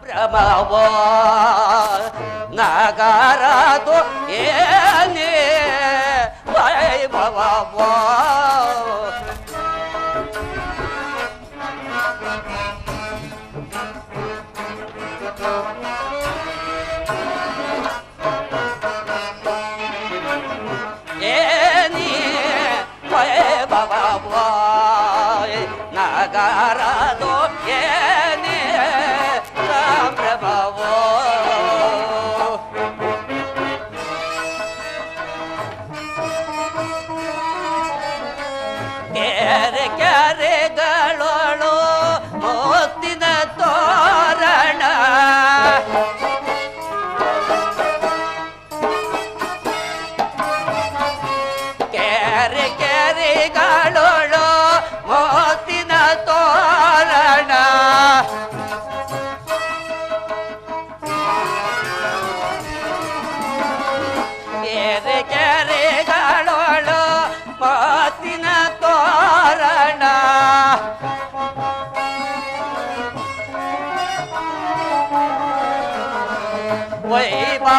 ಸಂಭ್ರಮವೋ ನಗರದು ಏನೇ ವೈಭವವೋ ನಗರದು ಏನೇ ಸಂಭ್ರಮವೋ ಕೆರೆ ಕೆರೆಗಳೊಳು ಮುತ್ತಿನ ತೋರಣ ಕೆರೆ ಕೆರೆಗಳೊಳು ಮುತ್ತಿನ ತೋರಣ ಕೆರೆ ಕೆರೆಗಳೊಳು ಮುತ್ತಿನ ತೋರಣ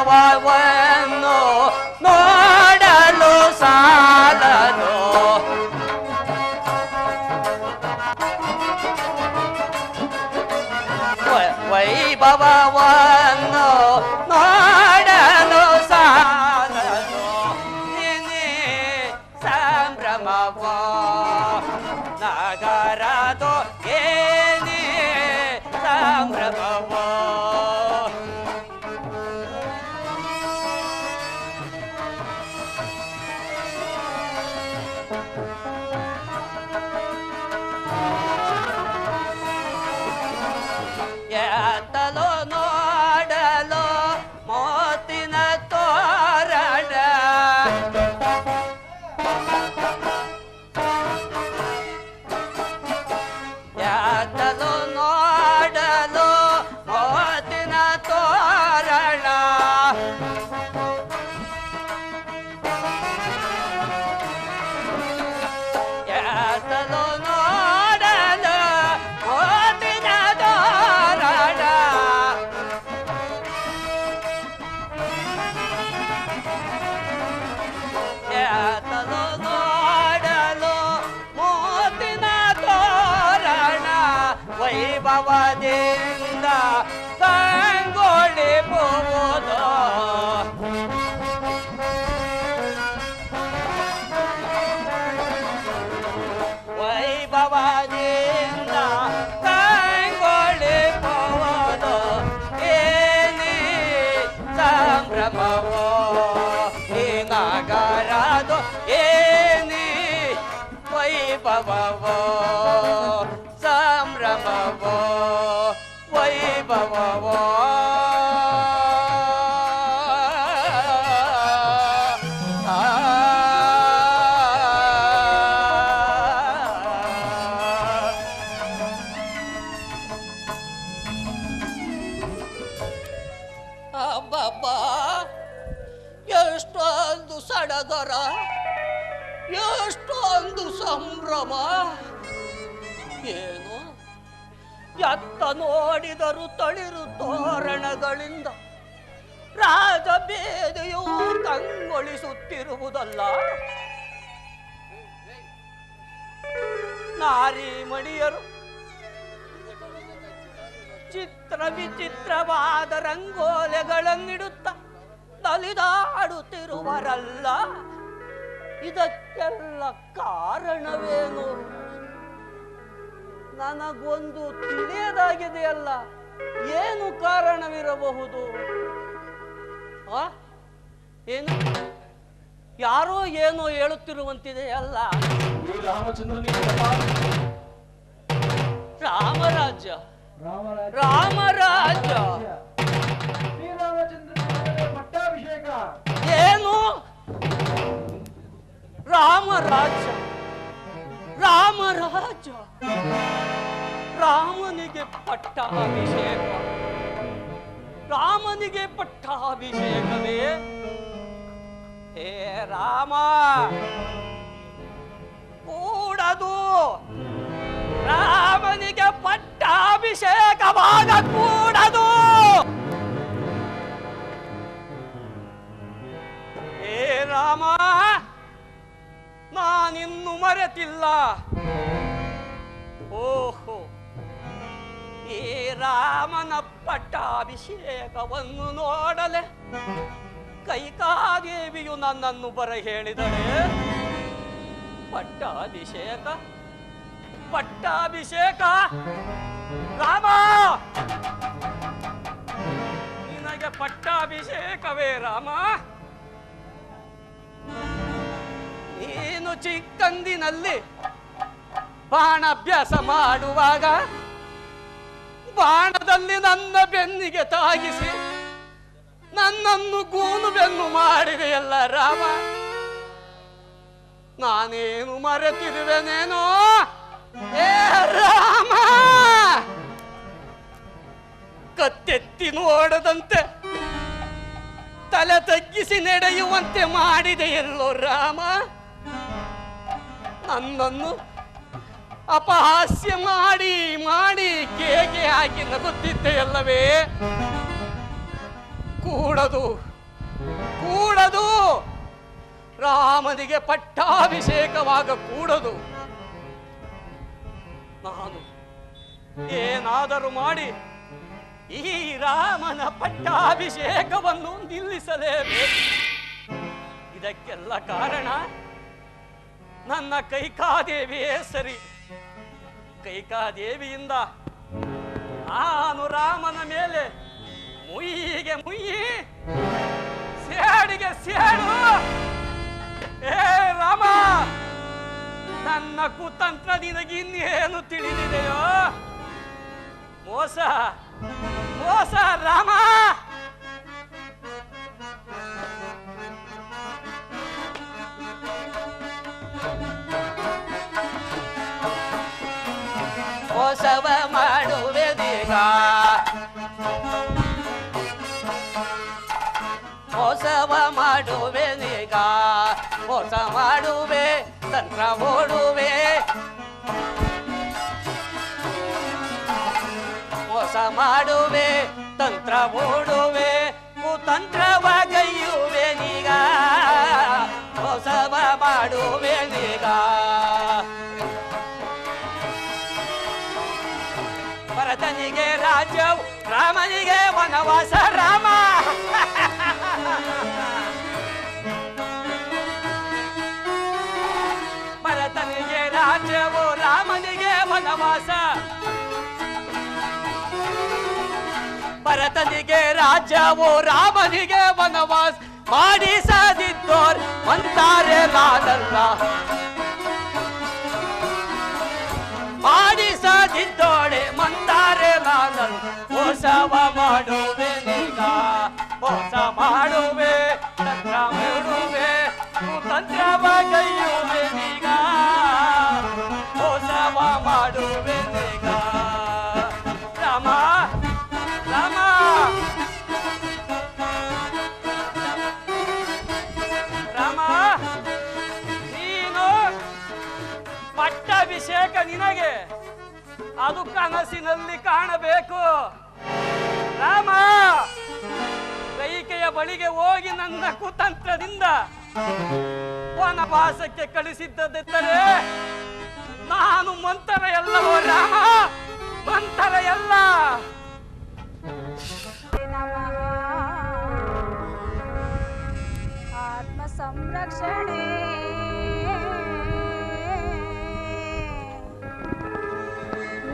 ವೈಭವವನ್ನು ನೋಡಲು ಸಾಲದು ವೈಭವವನ್ನು ನೋಡಲು ಸಾಲದು ನಿನ್ನೆ ಸಂಭ್ರಮವೋ ನಗರದು ಏನೇ ಸಂಭ್ರಮವೋ ಎತ್ತಲು ನೋಡಲು ಮೋತಿನ ತೋರಣ ಎತ್ತಲು ನೋಡಲು ಮೋತಿನ ತೋರಣ ಎತ್ತಲು ನೋಡಲು ಮೋತಿನ ತೋರಣ ಎತ್ತಲು ನೋಡಲು ಮೋತಿನ ತೋರಣ ವೈಭವದಿಂದ ಕಂಗೊಳಿಸುವುದು ವೈಭವದಿಂದ ಕಂಗೊಳಿಸುವುದು ಏನೇ ಸಂಭ್ರಮವೋ ಈ ನಗರದು ಏನೇ ವೈಭವವೋ ಸಂಭ್ರಮವೋ ವೈಭವವೋ ಅಬ್ಬಬ್ಬ ಎಷ್ಟೊಂದು ಸಡಗರ ಎಷ್ಟೊಂದು ಸಂಭ್ರಮ ಏನು ಎತ್ತ ನೋಡಿದರು ತಳಿರು ತೋರಣಗಳಿಂದ ರಾಜಬೇದೆಯು ಕಂಗೊಳಿಸುತ್ತಿರುವುದಲ್ಲ ನಾರಿ ಮಣಿಯರು ಚಿತ್ರ ವಿಚಿತ್ರವಾದ ರಂಗೋಲೆಗಳನ್ನಿಡುತ್ತ ನಲಿದಾಡುತ್ತಿರುವರಲ್ಲ ಇದಕ್ಕೆಲ್ಲ ಕಾರಣವೇನು ನನಗೊಂದು ತಿಳಿಯದಾಗಿದೆಯಲ್ಲ ಏನು ಕಾರಣವಿರಬಹುದು ಏನು ಯಾರೋ ಏನೋ ಹೇಳುತ್ತಿರುವಂತಿದೆಯಲ್ಲ ರಾಮರಾಜ್ಯ ರಾಮರಾಜ್ಯ ಪಟ್ಟಾಭಿಷೇಕ ಏನು ರಾಮರಾಜ್ಯ ರಾಮರಾಜ್ಯ ರಾಮನಿಗೆ ಪಟ್ಟಾಭಿಷೇಕ ರಾಮನಿಗೆ ಪಟ್ಟಾಭಿಷೇಕವೇ ಹೇ ರಾಮ ಕೂಡದು ರಾಮನಿಗೆ ಪಟ್ಟಾಭಿಷೇಕವಾಗ ಕೂಡದು ಮರೆತಿಲ್ಲ. ಓಹೋ, ಈ ರಾಮನ ಪಟ್ಟಾಭಿಷೇಕವನ್ನು ನೋಡಲೆ ಕೈಕಾದೇವಿಯು ನನ್ನನ್ನು ಬರ ಹೇಳಿದಳೆ. ಪಟ್ಟಾಭಿಷೇಕ ಪಟ್ಟಾಭಿಷೇಕ ರಾಮ, ನಿನಗೆ ಪಟ್ಟಾಭಿಷೇಕವೇ ರಾಮ? ನೀನು ಚಿಕ್ಕಂದಿನಲ್ಲಿ ಬಾಣಾಭ್ಯಾಸ ಮಾಡುವಾಗ ಬಾಣದಲ್ಲಿ ನನ್ನ ಬೆನ್ನಿಗೆ ತಾಗಿಸಿ ನನ್ನನ್ನು ಗೂನು ಬೆನ್ನು ಮಾಡಿದೆಯಲ್ಲ ರಾಮ. ನಾನೇನು ಮರೆತಿರುವೆನೇನೋ ಏ ರಾಮ? ಕತ್ತೆತ್ತಿ ನೋಡದಂತೆ ತಲೆ ತಗ್ಗಿಸಿ ನಡೆಯುವಂತೆ ಮಾಡಿದೆಯಲ್ಲೋ ರಾಮ. ನನ್ನನ್ನು ಅಪಹಾಸ್ಯ ಮಾಡಿ ಮಾಡಿ ಕೇಕೆ ಹಾಕಿ ನಗುತ್ತಿದ್ದೆಯಲ್ಲವೇ? ಕೂಡದು ಕೂಡದು, ರಾಮನಿಗೆ ಪಟ್ಟಾಭಿಷೇಕವಾಗ ಕೂಡದು. ನಾನು ಏನಾದರೂ ಮಾಡಿ ಈ ರಾಮನ ಪಟ್ಟಾಭಿಷೇಕವನ್ನು ನಿಲ್ಲಿಸಲೇಬೇಕು. ಇದಕ್ಕೆಲ್ಲ ಕಾರಣ ನನ್ನ ಕೈಕಾದೇವಿಯೇ ಸರಿ. ಕೈಕಾದೇವಿಯಿಂದ ನಾನು ರಾಮನ ಮೇಲೆ ಮುಯ್ಯಿಗೆ ಮುಯ್ಯಿ, ಸೇಡಿಗೆ ಸೇಡು. ಏ ರಾಮ, ನನ್ನ ಕುತಂತ್ರ ನಿನಗಿನ್ನೇನು ತಿಳಿದಿದೆಯೋ? ಮೋಸ ಮೋಸ ರಾಮ. ಮೋಸವ ಮಾಡುವೆ ದೇಗ, ಮೋಸವ ಮಾಡುವೆ ನೀಗ, ಮೋಸ ಮಾಡುವೆ ತಂತ್ರ ಓಡುವೆ, ಮೋಸ ಮಾಡುವೆ ತಂತ್ರ ಓಡುವೆ, ಕುತಂತ್ರವಾಗಯ್ಯುವೆ ನೀಗ, ಮೋಸವ ಮಾಡುವೆ ನೀಗ. ಭರತನಿಗೆ ರಾಜ್ಯವು, ರಾಮನಿಗೆ ವನವಾಸ ರಾಮ. ಭರತನಿಗೆ ರಾಜ್ಯವು, ರಾಮನಿಗೆ ವನವಾಸ. ಭರತನಿಗೆ ರಾಜ್ಯವು, ರಾಮನಿಗೆ ವನವಾಸ ಮಾಡಿಸದಿದ್ದೋರ್ ಅಂತಾರೆ ನಾನಲ್ಲ. ಮಾಡಿಸದಿದ್ದೋಳೆ ಮಂತಾರೆ ನಾನಲ್ಲ. ಮೋಸವ ಮಾಡುವೆ ನೀಗ, ಮೋಸ ಮಾಡುವೆ ತಂತ್ರ ಮಾಡುವೆ, ಕುತಂತ್ರವಾಗಯ್ಯುವೆ ನೀಗ, ಮೋಸವ ಮಾಡುವೆ ನೀಗ. ರಾಮ ರಾಮ, ರಾಮ, ನೀನು ಪಟ್ಟಾಭಿಷೇಕ ನಿನಗೆ ಅದು ಕನಸಿನಲ್ಲಿ ಕಾಣಬೇಕು ರಾಮ. ಕೈಕೆಯ ಬಳಿಗೆ ಹೋಗಿ ನನ್ನ ಕುತಂತ್ರದಿಂದ ವನವಾಸಕ್ಕೆ ಕಳಿಸಿದ್ದದೆತ್ತರೆ ನಾನು ಮಂತರ ಎಲ್ಲವೋ ರಾಮ, ಮಂತರ ಎಲ್ಲ. ಆತ್ಮ ಸಂರಕ್ಷಣೆ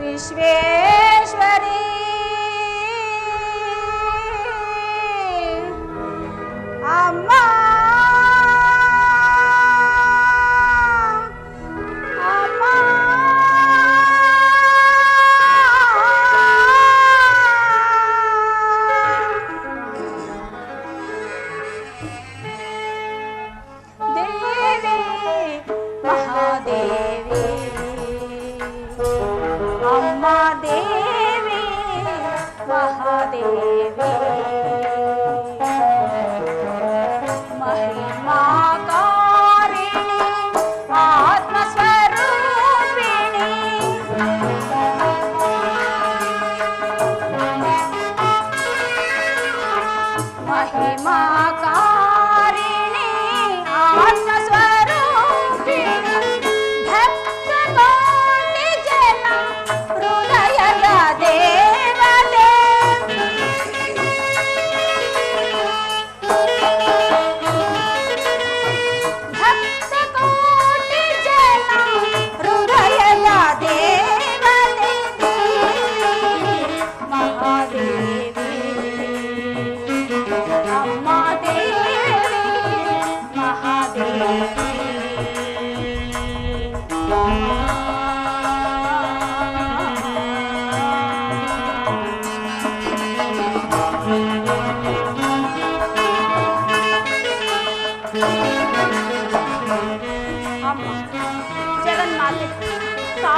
ವಿಶ್ವೇಶ್ವರಿ ಅಮ್ಮ, ಅಮ್ಮ ದೇವಿ ಮಹಾದೇವಿ, ಅಮ್ಮ ದೇವಿ ಮಹಾದೇವಿ, ಮಹಿಮಾಕಾರಿಣಿ ಆತ್ಮಸ್ವರೂಪಿಣಿ, ಮಹಿಮಾಕಾರಿಣಿ ಆತ್ಮಸ್ವರೂಪಿಣಿ,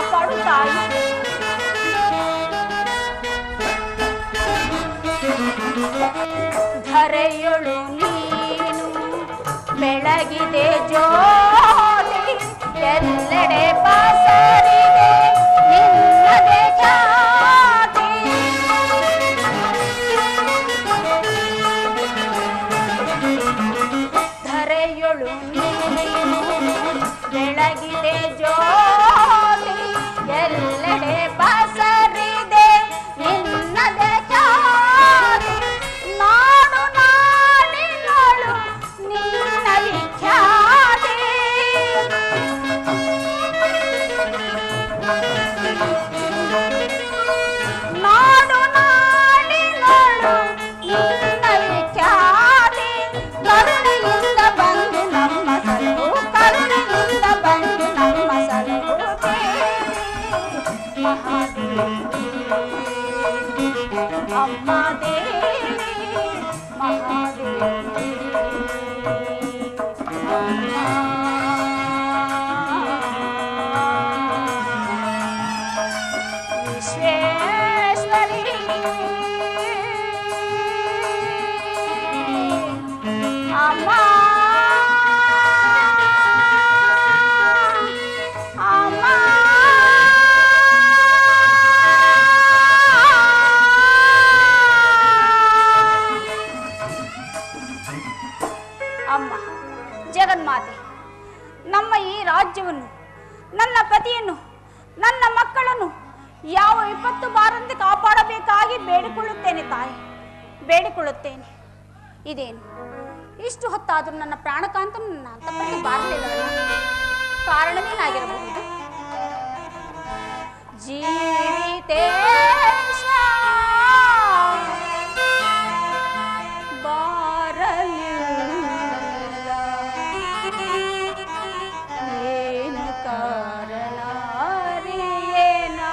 ಕಾಪಾಡು ತಾಯಿ. ಧರೆಯೊಳು ನೀನು ಬೆಳಗಿದೆ ಜ್ಯೋತಿ, ಎಲ್ಲೆಡೆ ಪಸರಿದೆ ನಿನ್ನದೇ ಖ್ಯಾತಿ. ಧರೆಯೊಳು ನೀನು ಬೆಳಗಿದೆ ಜ್ಯೋತಿ, ಎಲ್ಲೆಡೆ ಪಸರಿದೆ ನಿನ್ನದೇ ಖ್ಯಾತಿ. ನಾಡು ನಾಡಿನೊಳು ನಿನ್ನ ವಿಖ್ಯಾತಿ. ನಾಡು ನಾಡಿನೊಳು ನಿನ್ನ ವಿಖ್ಯಾತಿ. ಕರುಣೆಯಿಂದ ಬಂದು ನಮ್ಮ ಸಲಹು, ಕರುಣೆಯಿಂದ ಬಂದು ನಮ್ಮ ಸಲಹು ಮಹಾದೇವಿ, ಅಮ್ಮ ದೇವಿ, ಮಹಾದೇವಿ, ವಿಶ್ವೇಶ್ವರಿ, ಅಮ್ಮ ಅಮ್ಮ ಅಮ್ಮ ಜಗನ್ಮಾತೆ, ನಮ್ಮ ಈ ರಾಜ್ಯವನ್ನು, ನನ್ನ ಪತಿಯನ್ನು, ನನ್ನ ಮಕ್ಕಳನ್ನು ಯಾವ ವಿಪತ್ತು ಬಾರಂತೆ ಕಾಪಾಡಬೇಕಾಗಿ ಬೇಡಿಕೊಳ್ಳುತ್ತೇನೆ ತಾಯಿ, ಬೇಡಿಕೊಳ್ಳುತ್ತೇನೆ. ಇದೇನು ಇಷ್ಟು ಹೊತ್ತಾದರೂ ನನ್ನ ಪ್ರಾಣಕಾಂತನು ನನ್ನ ಅಂತಃಪುರಕ್ಕೆ ಬಾರಲಿಲ್ಲವಲ್ಲ? ಕಾರಣವೇನಾಗಿರಬಹುದು? ಜೀವಿತೇಶ ಬಾರಲಿಲ್ಲ, ಏನು ಕಾರಣ ಅರಿಯೇನಾ?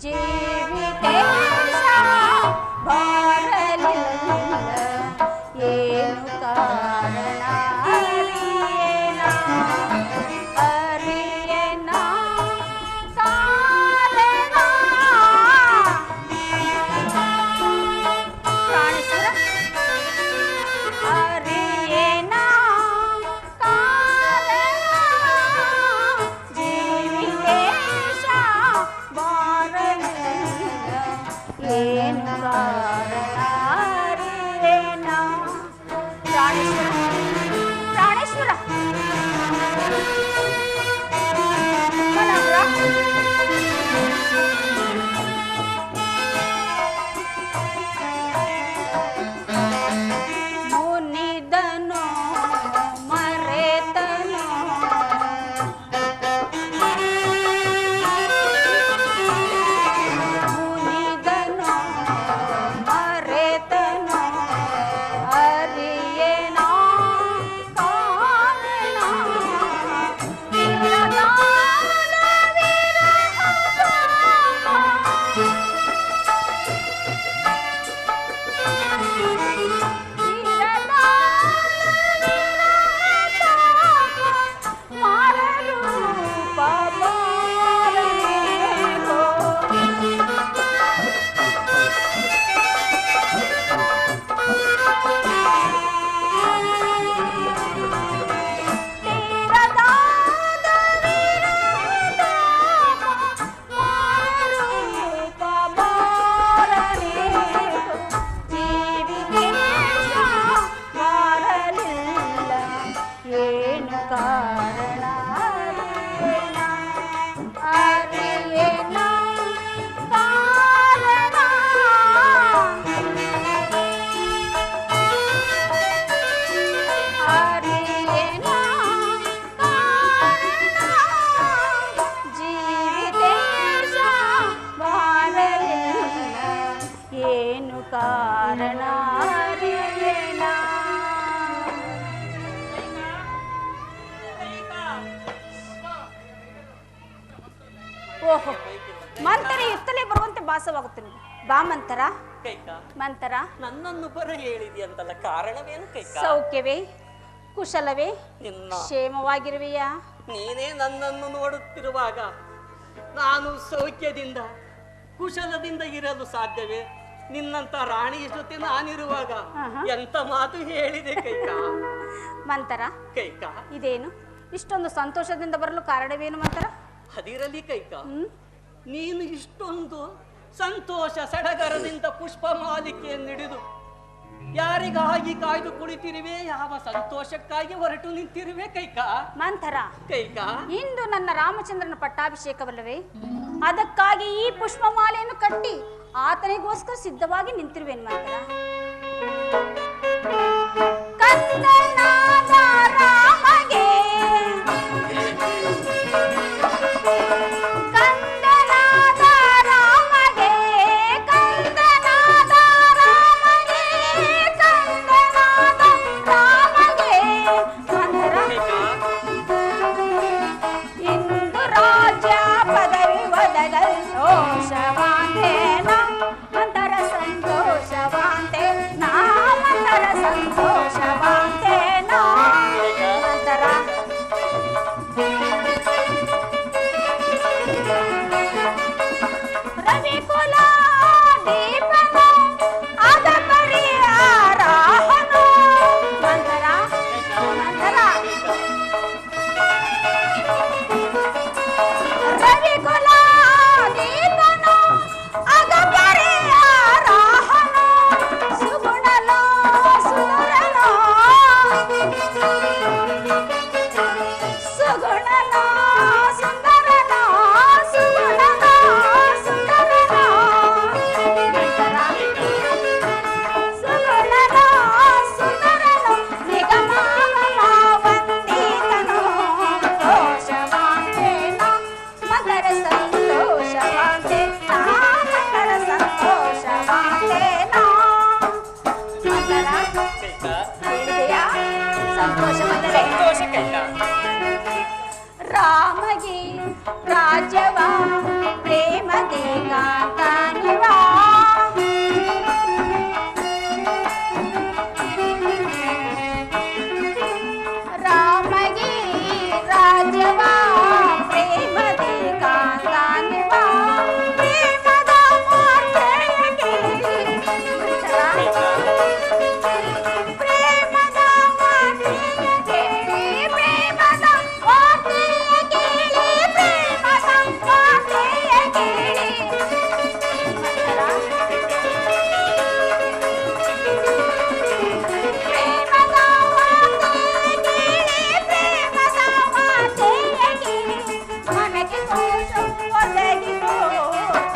ಜೀವಿತೇಶ ಬಾರಲಿಲ್ಲ, ಏನು ಕಾರಣ ಅರಿಯೇನಾ? ಅರಿಯೇನಾ ಕಾರಣ? ಪ್ರಾಣೇಶ್ವರ, ಅರಿಯೇನಾ ಕಾರಣ? ಜೀವಿತೇಶ ಬಾರಲಿಲ್ಲ, ಏನು ಕಾರಣ ಅರಿಯೇನಾ? ಪ್ರಾಣೇಶ್ವರ, ಪ್ರಾಣೇಶ್ವರ, ಮನೋಹರ, ಮುನಿದನೋ ಮರೆತನೋ, ಮುನಿದನೋ ಮರೆತನೋ, ಅರಿಯೇನಾ ಕಾರಣ? ಚಿರಕಾಲ ವಿರಹ ಮಾರರೂಪ ಬಾರನೇಕೋ. ತೀರದಾದ ವಿರಹದ ಮಾರರೂಪ ಬಾರನೇಕೋ. ಜೀವಿತೇಶ ಬಾರಲಿಲ್ಲ, ಏನು ಕಾರಣ ಅರಿಯೇನಾ? ಅರಿಯೇನಾ ಕಾರಣ? ಅರಿಯೇನಾ ಕಾರಣ? ಜೀವಿತೇಶ ಬಾರಲಿಲ್ಲ, ಏನು ಕಾರಣ ಅರಿಯೇನಾ? ಓಹೋ, ಮಂತರ ಇತ್ತಲೇ ಬರುವಂತೆ ಭಾಸವಾಗುತ್ತದೆ. ಬಾ ಮಂತರ. ಕೈಕ ಮಂತರ ನನ್ನನ್ನು ಬರ ಹೇಳಿದೆಯಂತಲ್ಲ, ಕಾರಣವೇನು ಕೈಕ? ಸೌಖ್ಯವೇ, ಕುಶಲವೇ, ನಿನ್ನ ಕ್ಷೇಮವಾಗಿರುವೆಯಾ? ನೀನೇ ನನ್ನನ್ನು ನೋಡುತ್ತಿರುವಾಗ ನಾನು ಸೌಖ್ಯದಿಂದ ಕುಶಲದಿಂದ ಇರಲು ಸಾಧ್ಯವೇ? ನಿನ್ನಂತ ರಾಣಿಯ ಜೊತೆ ನಾನಿರುವಾಗ ಎಂತ ಮಾತು ಹೇಳಿದೆ ಕೈಕ? ಮಂತರ ಕೈಕ ಇದೇನು ಇಷ್ಟೊಂದು ಸಂತೋಷದಿಂದ ಬರಲು ಕಾರಣವೇನು ಮಂತರ? ಅದಿರಲಿ ಕೈಕ, ನೀನು ಇಷ್ಟೊಂದು ಸಂತೋಷ ಸಡಗರದಿಂದ ಪುಷ್ಪ ಮಾಲಿಕೆಯನ್ನು ಹಿಡಿದು ಯಾರಿಗಾಗಿ ಕಾಯ್ದು ಕುಳಿತಿರುವೆ? ಯಾವ ಸಂತೋಷಕ್ಕಾಗಿ ಹೊರಟು ನಿಂತಿರುವೆ ಕೈಕ? ಮಂತರ ಕೈಕ ಇಂದು ನನ್ನ ರಾಮಚಂದ್ರನ ಪಟ್ಟಾಭಿಷೇಕವಲ್ಲವೇ? ಅದಕ್ಕಾಗಿ ಈ ಪುಷ್ಪಮಾಲೆಯನ್ನು ಕಟ್ಟಿ ಆತನಿಗೋಸ್ಕರ ಸಿದ್ಧವಾಗಿ ನಿಂತಿರುವೇನು ಮಂತರ. ಕಂದನಾದ ರಾಮಗೆ, ಕಂದನಾದ ರಾಮಗೆ, ಕಂದನಾದ ರಾಮಗೆ, ಕಂದನಾದ ರಾಮಗೆ ಮಂತರ. ಇಂದು ರಾಜ್ಯ ಪದವಿ ಒದಗಲ್ ಸಂತೋಷವಾಂತೇನ ಮಂತರ ಸಂತೋಷವಾಂತೆ ನಾ ಮಂತರ ಸಂತೋಷವಾಂತೇನ ಮಂತರ. ರವಿಕುಲ ದೀಪನ ಆದ ಪರಿಹಾರಹನು ಮಂತರ ಮಂತರ. ರವಿಕುಲ ದೀಪನು ಆದ ಪರಿಹಾರಹನು ಸುಗುಣನೋ ಸುಂದರನೋ ಸುಗುಣನೋ ಸುಂದರನೋ ಸುಗುಣನೋ ಸುಂದರನೋ ಸುಗುಣನೋ ಸುಂದರನೋ ನಿಗಮಾಗಮ ವಂದಿತನೋ ಸಂತೋಷವಾಂತೇನ ಮಂತರ ಸಂತೋಷವಾಂತೇನ ಮಂತರ ಸಂತೋಷವಾಂತೇನ ಮಂತರ. ಕೈಕ ಹೇಳಿದೆಯಾ ಸಂತೋಷವಾದರೆ? ಸಂತೋಷ ಕೈಕ. ರಾಮಗೆ ರಾಜ್ಯವ ಪ್ರೇಮದೆ ಕಾಂತಾನಿವ ರಾಮಗೆ ರಾಜ್ಯವ ಪ್ರೇಮದೆ ಕಾಂತಾನಿವ ಪ್ರೇಮದ ಮಾತೆಗೆ ಪ್ರೇಮದ ಮಾತೆಯ ಕೇಳಿ ಪ್ರೇಮದ ಮಾತೆಯ ಕೇಳಿ ಪ್ರೇಮದ ಮಾತೆಯ ಕೇಳಿ ಪ್ರೇಮದ ಮಾತೆಯ ಕೇಳಿ ಪ್ರೇಮದ ಮಾತೆಯ ಕೇಳಿ ಮನಕ್ಕೆ ದೋಷ ಒದಗಿಸೋ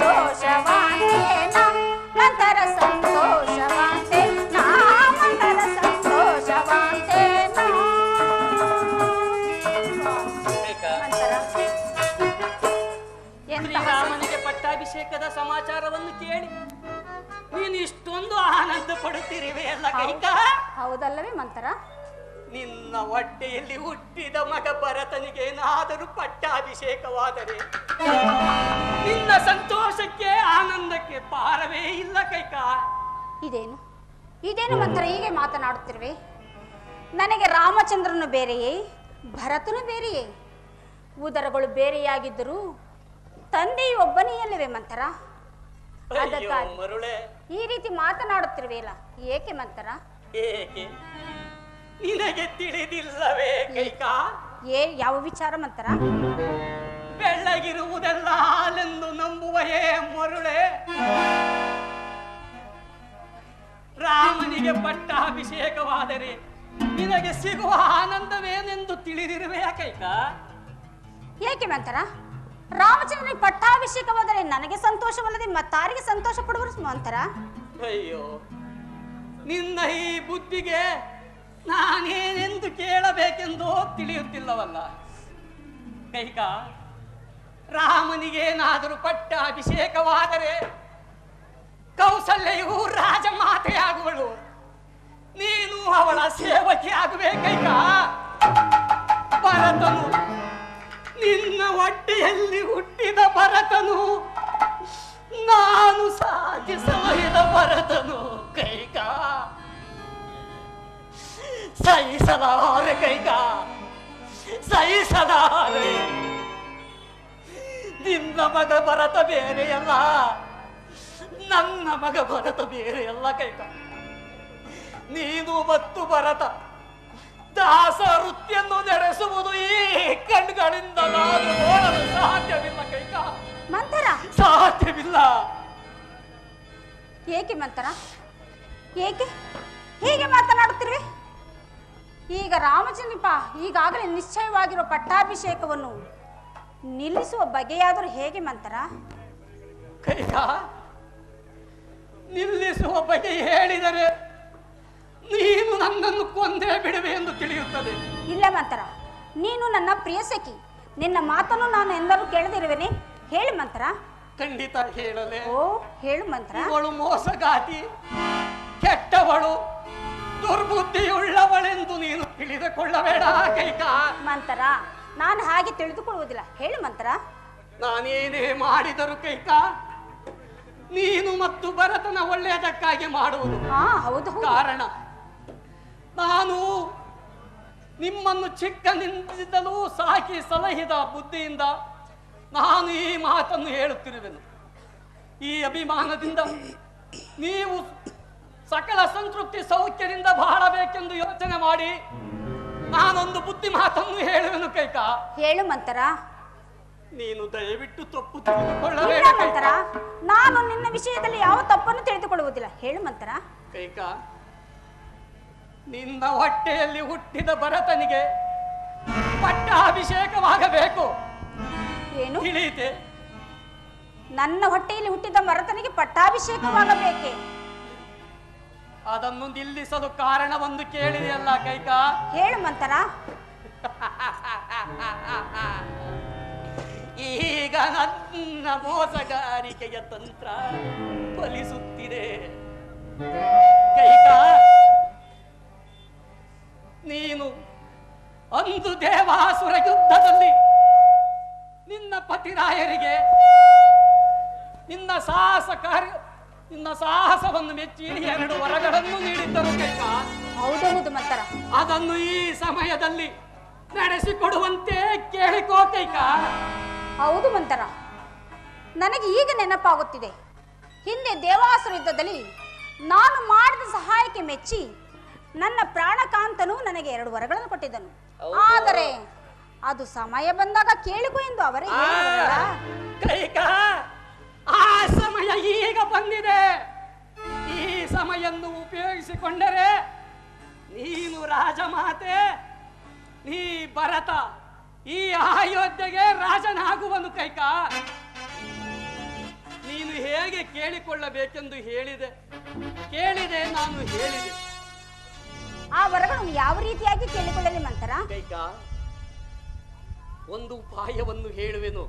ದೋಷವಾಂತೇನ ಮಂತರ ಸಂತೋಷವಾಂತೆ ನಾ ಮಂತರ ಸಂತೋಷವಾಂತೇನ ಕೈಕ ಮಂತರ. ಎಂತಹ ಶ್ರೀರಾಮನಿಗೆ ಪಟ್ಟಾಭಿಷೇಕದ ಸಮಾಚಾರವನ್ನು ಕೇಳಿ ನೀನು ಇಷ್ಟೊಂದು ಆನಂದ ಪಡುತ್ತಿರುವೆ ಅಲ್ಲ ಕೈಕ? ಹೌದಲ್ಲವೇ ಮಂತರ? ನಿನ್ನ ಹೊಟ್ಟೆಯಲ್ಲಿ ಹುಟ್ಟಿದ ಮಗ ಭರತನಿಗೆ ಏನಾದರೂ ಪಟ್ಟಾಭಿಷೇಕವಾದರೆ ನಿನ್ನ ಸಂತೋಷಕ್ಕೆ ಆನಂದಕ್ಕೆ ಪಾರವೇ ಇಲ್ಲ ಕೈಕ. ಇದೇನು ಇದೇನು ಮಂತ್ರ ಹೀಗೆ ಮಾತನಾಡುತ್ತಿರುವೆ? ನನಗೆ ರಾಮಚಂದ್ರನು ಬೇರೆಯೇ, ಭರತನು ಬೇರೆಯೇ, ಉದರಗಳು ಬೇರೆಯಾಗಿದ್ದರೂ ತಂದೆಯು ಒಬ್ಬನೇ ಅಲ್ಲವೇ ಮಂತರ? ಅಯ್ಯೋ ಅದಕ್ಕಾಗಿ ಮರುಳೆ, ಈ ರೀತಿ ಮಾತನಾಡುತ್ತಿರುವೆಯಲ್ಲ, ಏಕೆ ಮಂತರ? ಏಕೆ ನಿನಗೆ ತಿಳಿದಿಲ್ಲವೇ ಕೈಕ? ಯಾವ ವಿಚಾರ ಮಂತರ? ಬೆಳ್ಳಗಿರುವುದೆಲ್ಲ ಹಾಲೆಂದು ನಂಬುವಯೇ ಮರುಳೆ? ರಾಮನಿಗೆ ಪಟ್ಟಾಭಿಷೇಕವಾದರೆ ನಿನಗೆ ಸಿಗುವ ಆನಂದವೇನೆಂದು ತಿಳಿದಿರುವೆಯಾ ಕೈಕ? ಏಕೆ ಮಂತರ? ರಾಮಚಂದ್ರನಿಗೆ ಪಟ್ಟಾಭಿಷೇಕವಾದರೆ ನನಗೆ ಸಂತೋಷವಲ್ಲದೆ ಮತ್ತಾರಿಗೆ ಸಂತೋಷ ಪಡುವರು ಮಂತರ? ಅಯ್ಯೋ, ನಿನ್ನ ಈ ಬುದ್ಧಿಗೆ ನಾನೇನೆಂದು ಕೇಳಬೇಕೆಂದು ತಿಳಿಯುತ್ತಿಲ್ಲವಲ್ಲ ಕೈಕ. ರಾಮನಿಗೇನಾದರೂ ಪಟ್ಟಾಭಿಷೇಕವಾದರೆ ಕೌಸಲ್ಯೆಯು ರಾಜಮಾತೆಯಾಗುವಳು, ನೀನು ಅವಳ ಸೇವಕಿ ಆಗಬೇಕೈಕ. ಭರತನು, ನಿನ್ನ ಹೊಟ್ಟೆಯಲ್ಲಿ ಹುಟ್ಟಿದ ಭರತನು ನಾನು ಸಾಗಿಸಲಿದ ಭರತನು ಕೈಕ ಸಹಿಸಲಾರೆ ಕೈಕ ಸಹಿಸಲಾರೆ. ನಿನ್ನ ಮಗ ಭರತ ಬೇರೆಯಲ್ಲ, ನನ್ನ ಮಗ ಭರತ ಬೇರೆಯಲ್ಲ ಕೈಕ. ನೀನು ಮತ್ತು ಭರತ ದಾಸ ವೃತ್ತಿಯನ್ನು ನಡೆಸುವುದು ಈ ಕಣ್ಗಳಿಂದ ನಾನು ನೋಡಲು ಸಾಧ್ಯವಿಲ್ಲ ಕೈಕ, ಮಂಥರ. ಸಾಧ್ಯವಿಲ್ಲ. ಏಕೆ ಮಂಥರ, ಏಕೆ ಹೀಗೆ ಮಾತನಾಡುತ್ತಿರುವೆ? ಈಗ ರಾಮಚಂದ್ರಪ್ಪ ಈಗಾಗಲೇ ನಿಶ್ಚಯವಾಗಿರುವ ಪಟ್ಟಾಭಿಷೇಕವನ್ನು ನಿಲ್ಲಿಸುವ ಬಗೆಯಾದರೂ ಹೇಗೆ ಮಂಥರ? ಕೈಕ, ನಿಲ್ಲಿಸುವ ಬಗೆ ಹೇಳಿದರೆ ನೀನು ನನ್ನನ್ನು ಕೊಂದೇ ಬಿಡುವೆ ಎಂದು ತಿಳಿಯುತ್ತದೆ. ಇಲ್ಲ ಮಂಥರ, ನೀನು ನನ್ನ ಪ್ರಿಯ ಸಖಿ, ನಿನ್ನ ಮಾತನ್ನು ನಾನು ಎಂದರೂ ಕೇಳದಿರುವೆನೆ. ಹೇಳು ಮಂಥರ. ಖಂಡಿತ ಹೇಳಲೆ. ಓ ಹೇಳು ಮಂಥರ. ಇವಳು ಮೋಸಗಾತಿ, ಕೆಟ್ಟವಳು, ದುರ್ಬುದ್ಧಿಯುಳ್ಳವಳೆಂದು ನೀನು ತಿಳಿದುಕೊಳ್ಳಬೇಡ ಕೈಕ. ಮಂಥರ, ನಾನು ಹಾಗೆ ತಿಳಿದುಕೊಳ್ಳುವುದಿಲ್ಲ. ಹೇಳು ಮಂಥರ. ನಾನೇನೇ ಮಾಡಿದರು ಕೈಕ, ನೀನು ಮತ್ತು ಭರತನ ಒಳ್ಳೆಯದಕ್ಕಾಗಿ ಮಾಡುವುದು. ಹಾ ಹೌದು ಹೌದು. ಕಾರಣ ನಾನು ನಿಮ್ಮನ್ನು ಚಿಕ್ಕನಿಂದಲೂ ಸಾಕಿ ಸಲಹಿದ ಬುದ್ಧಿಯಿಂದ ನಾನು ಈ ಮಾತನ್ನು ಹೇಳುತ್ತಿರುವೆನು. ಈ ಅಭಿಮಾನದಿಂದ ನೀವು ಸಕಲ ಸಂತೃಪ್ತಿ ಸೌಖ್ಯದಿಂದ ಬಾಳಬೇಕೆಂದು ಯೋಚನೆ ಮಾಡಿ ನಾನೊಂದು ಬುದ್ಧಿ ಮಾತನ್ನು ಹೇಳುವೆನು ಕೈಕ. ಹೇಳು ಮಂಥರ. ನೀನು ದಯವಿಟ್ಟು ತಪ್ಪು ಇಲ್ಲ ತಿಳಿದುಕೊಳ್ಳಬೇಡ ಮಂಥರ, ನಾನು ನಿನ್ನ ವಿಷಯದಲ್ಲಿ ಯಾವ ತಪ್ಪನ್ನು ತಿಳಿದುಕೊಳ್ಳುವುದಿಲ್ಲ. ಹೇಳು ಮಂಥರ. ಕೈಕ, ನಿನ್ನ ಹೊಟ್ಟೆಯಲ್ಲಿ ಹುಟ್ಟಿದ ಭರತನಿಗೆ ಪಟ್ಟಾಭಿಷೇಕವಾಗಬೇಕು. ಏನು? ತಿಳಿಯಿತೆ? ನನ್ನ ಹೊಟ್ಟೆಯಲ್ಲಿ ಹುಟ್ಟಿದ ಭರತನಿಗೆ ಪಟ್ಟಾಭಿಷೇಕವಾಗಬೇಕೆ? ಅದನ್ನು ನಿಲ್ಲಿಸಲು ಕಾರಣವೊಂದು ಕೇಳಿದೆಯಲ್ಲ ಕೈಕ. ಹೇಳು ಮಂಥರ. ಈಗ ನನ್ನ ಮೋಸಗಾರಿಕೆಯ ತಂತ್ರ ಫಲಿಸುತ್ತಿದೆ ಕೈಕ. ನೀನು ಅಂದು ದೇವಾಸುರ ಯುದ್ಧದಲ್ಲಿ ನಿನ್ನ ಪತಿರಾಯರಿಗೆ ನಿನ್ನ ಸಾಹಸವನ್ನು ಮೆಚ್ಚಿ 2 ವರಗಳನ್ನು ನೀಡಿದ್ದರು ಕೈಕ. ಹೌದೌದು ಮಂಥರ. ಅದನ್ನು ಈ ಸಮಯದಲ್ಲಿ ನಡೆಸಿಕೊಡುವಂತೆ ಕೇಳಿಕೋ ಕೈಕ. ಹೌದು ಮಂಥರ, ನನಗೆ ಈಗ ನೆನಪಾಗುತ್ತಿದೆ. ಹಿಂದೆ ದೇವಾಸುರ ಯುದ್ಧದಲ್ಲಿ ನಾನು ಮಾಡಿದ ಸಹಾಯಕ್ಕೆ ಮೆಚ್ಚಿ ನನ್ನ ಪ್ರಾಣಕಾಂತನು ನನಗೆ 2 ವರಗಳನ್ನು ಕೊಟ್ಟಿದ್ದನು. ಆದರೆ ಅದು ಸಮಯ ಬಂದಾಗ ಕೇಳಿಕೊ ಎಂದು ಅವರೇ ಹೇಳಿದರಲ್ಲ. ಕೈಕ, ಆ ಸಮಯ ಈಗ ಬಂದಿದೆ. ಈ ಸಮಯನ್ನು ಉಪಯೋಗಿಸಿಕೊಂಡರೆ ನೀನು ರಾಜಮಾತೆ, ನೀ ಭರತ ಈ ಅಯೋಧ್ಯೆಗೆ ರಾಜನಾಗುವನು ಕೈಕ. ನೀನು ಹೇಗೆ ಕೇಳಿಕೊಳ್ಳಬೇಕೆಂದು ಕೇಳಿದೆ ನಾನು ಹೇಳಿದೆ. ಆ ವರಗಳನ್ನು ಯಾವ ರೀತಿಯಾಗಿ ಕೇಳಿಕೊಳ್ಳಲಿ ಮಂಥರ? ಕೈಕ, ಒಂದು ಉಪಾಯವನ್ನು ಹೇಳುವೆನು.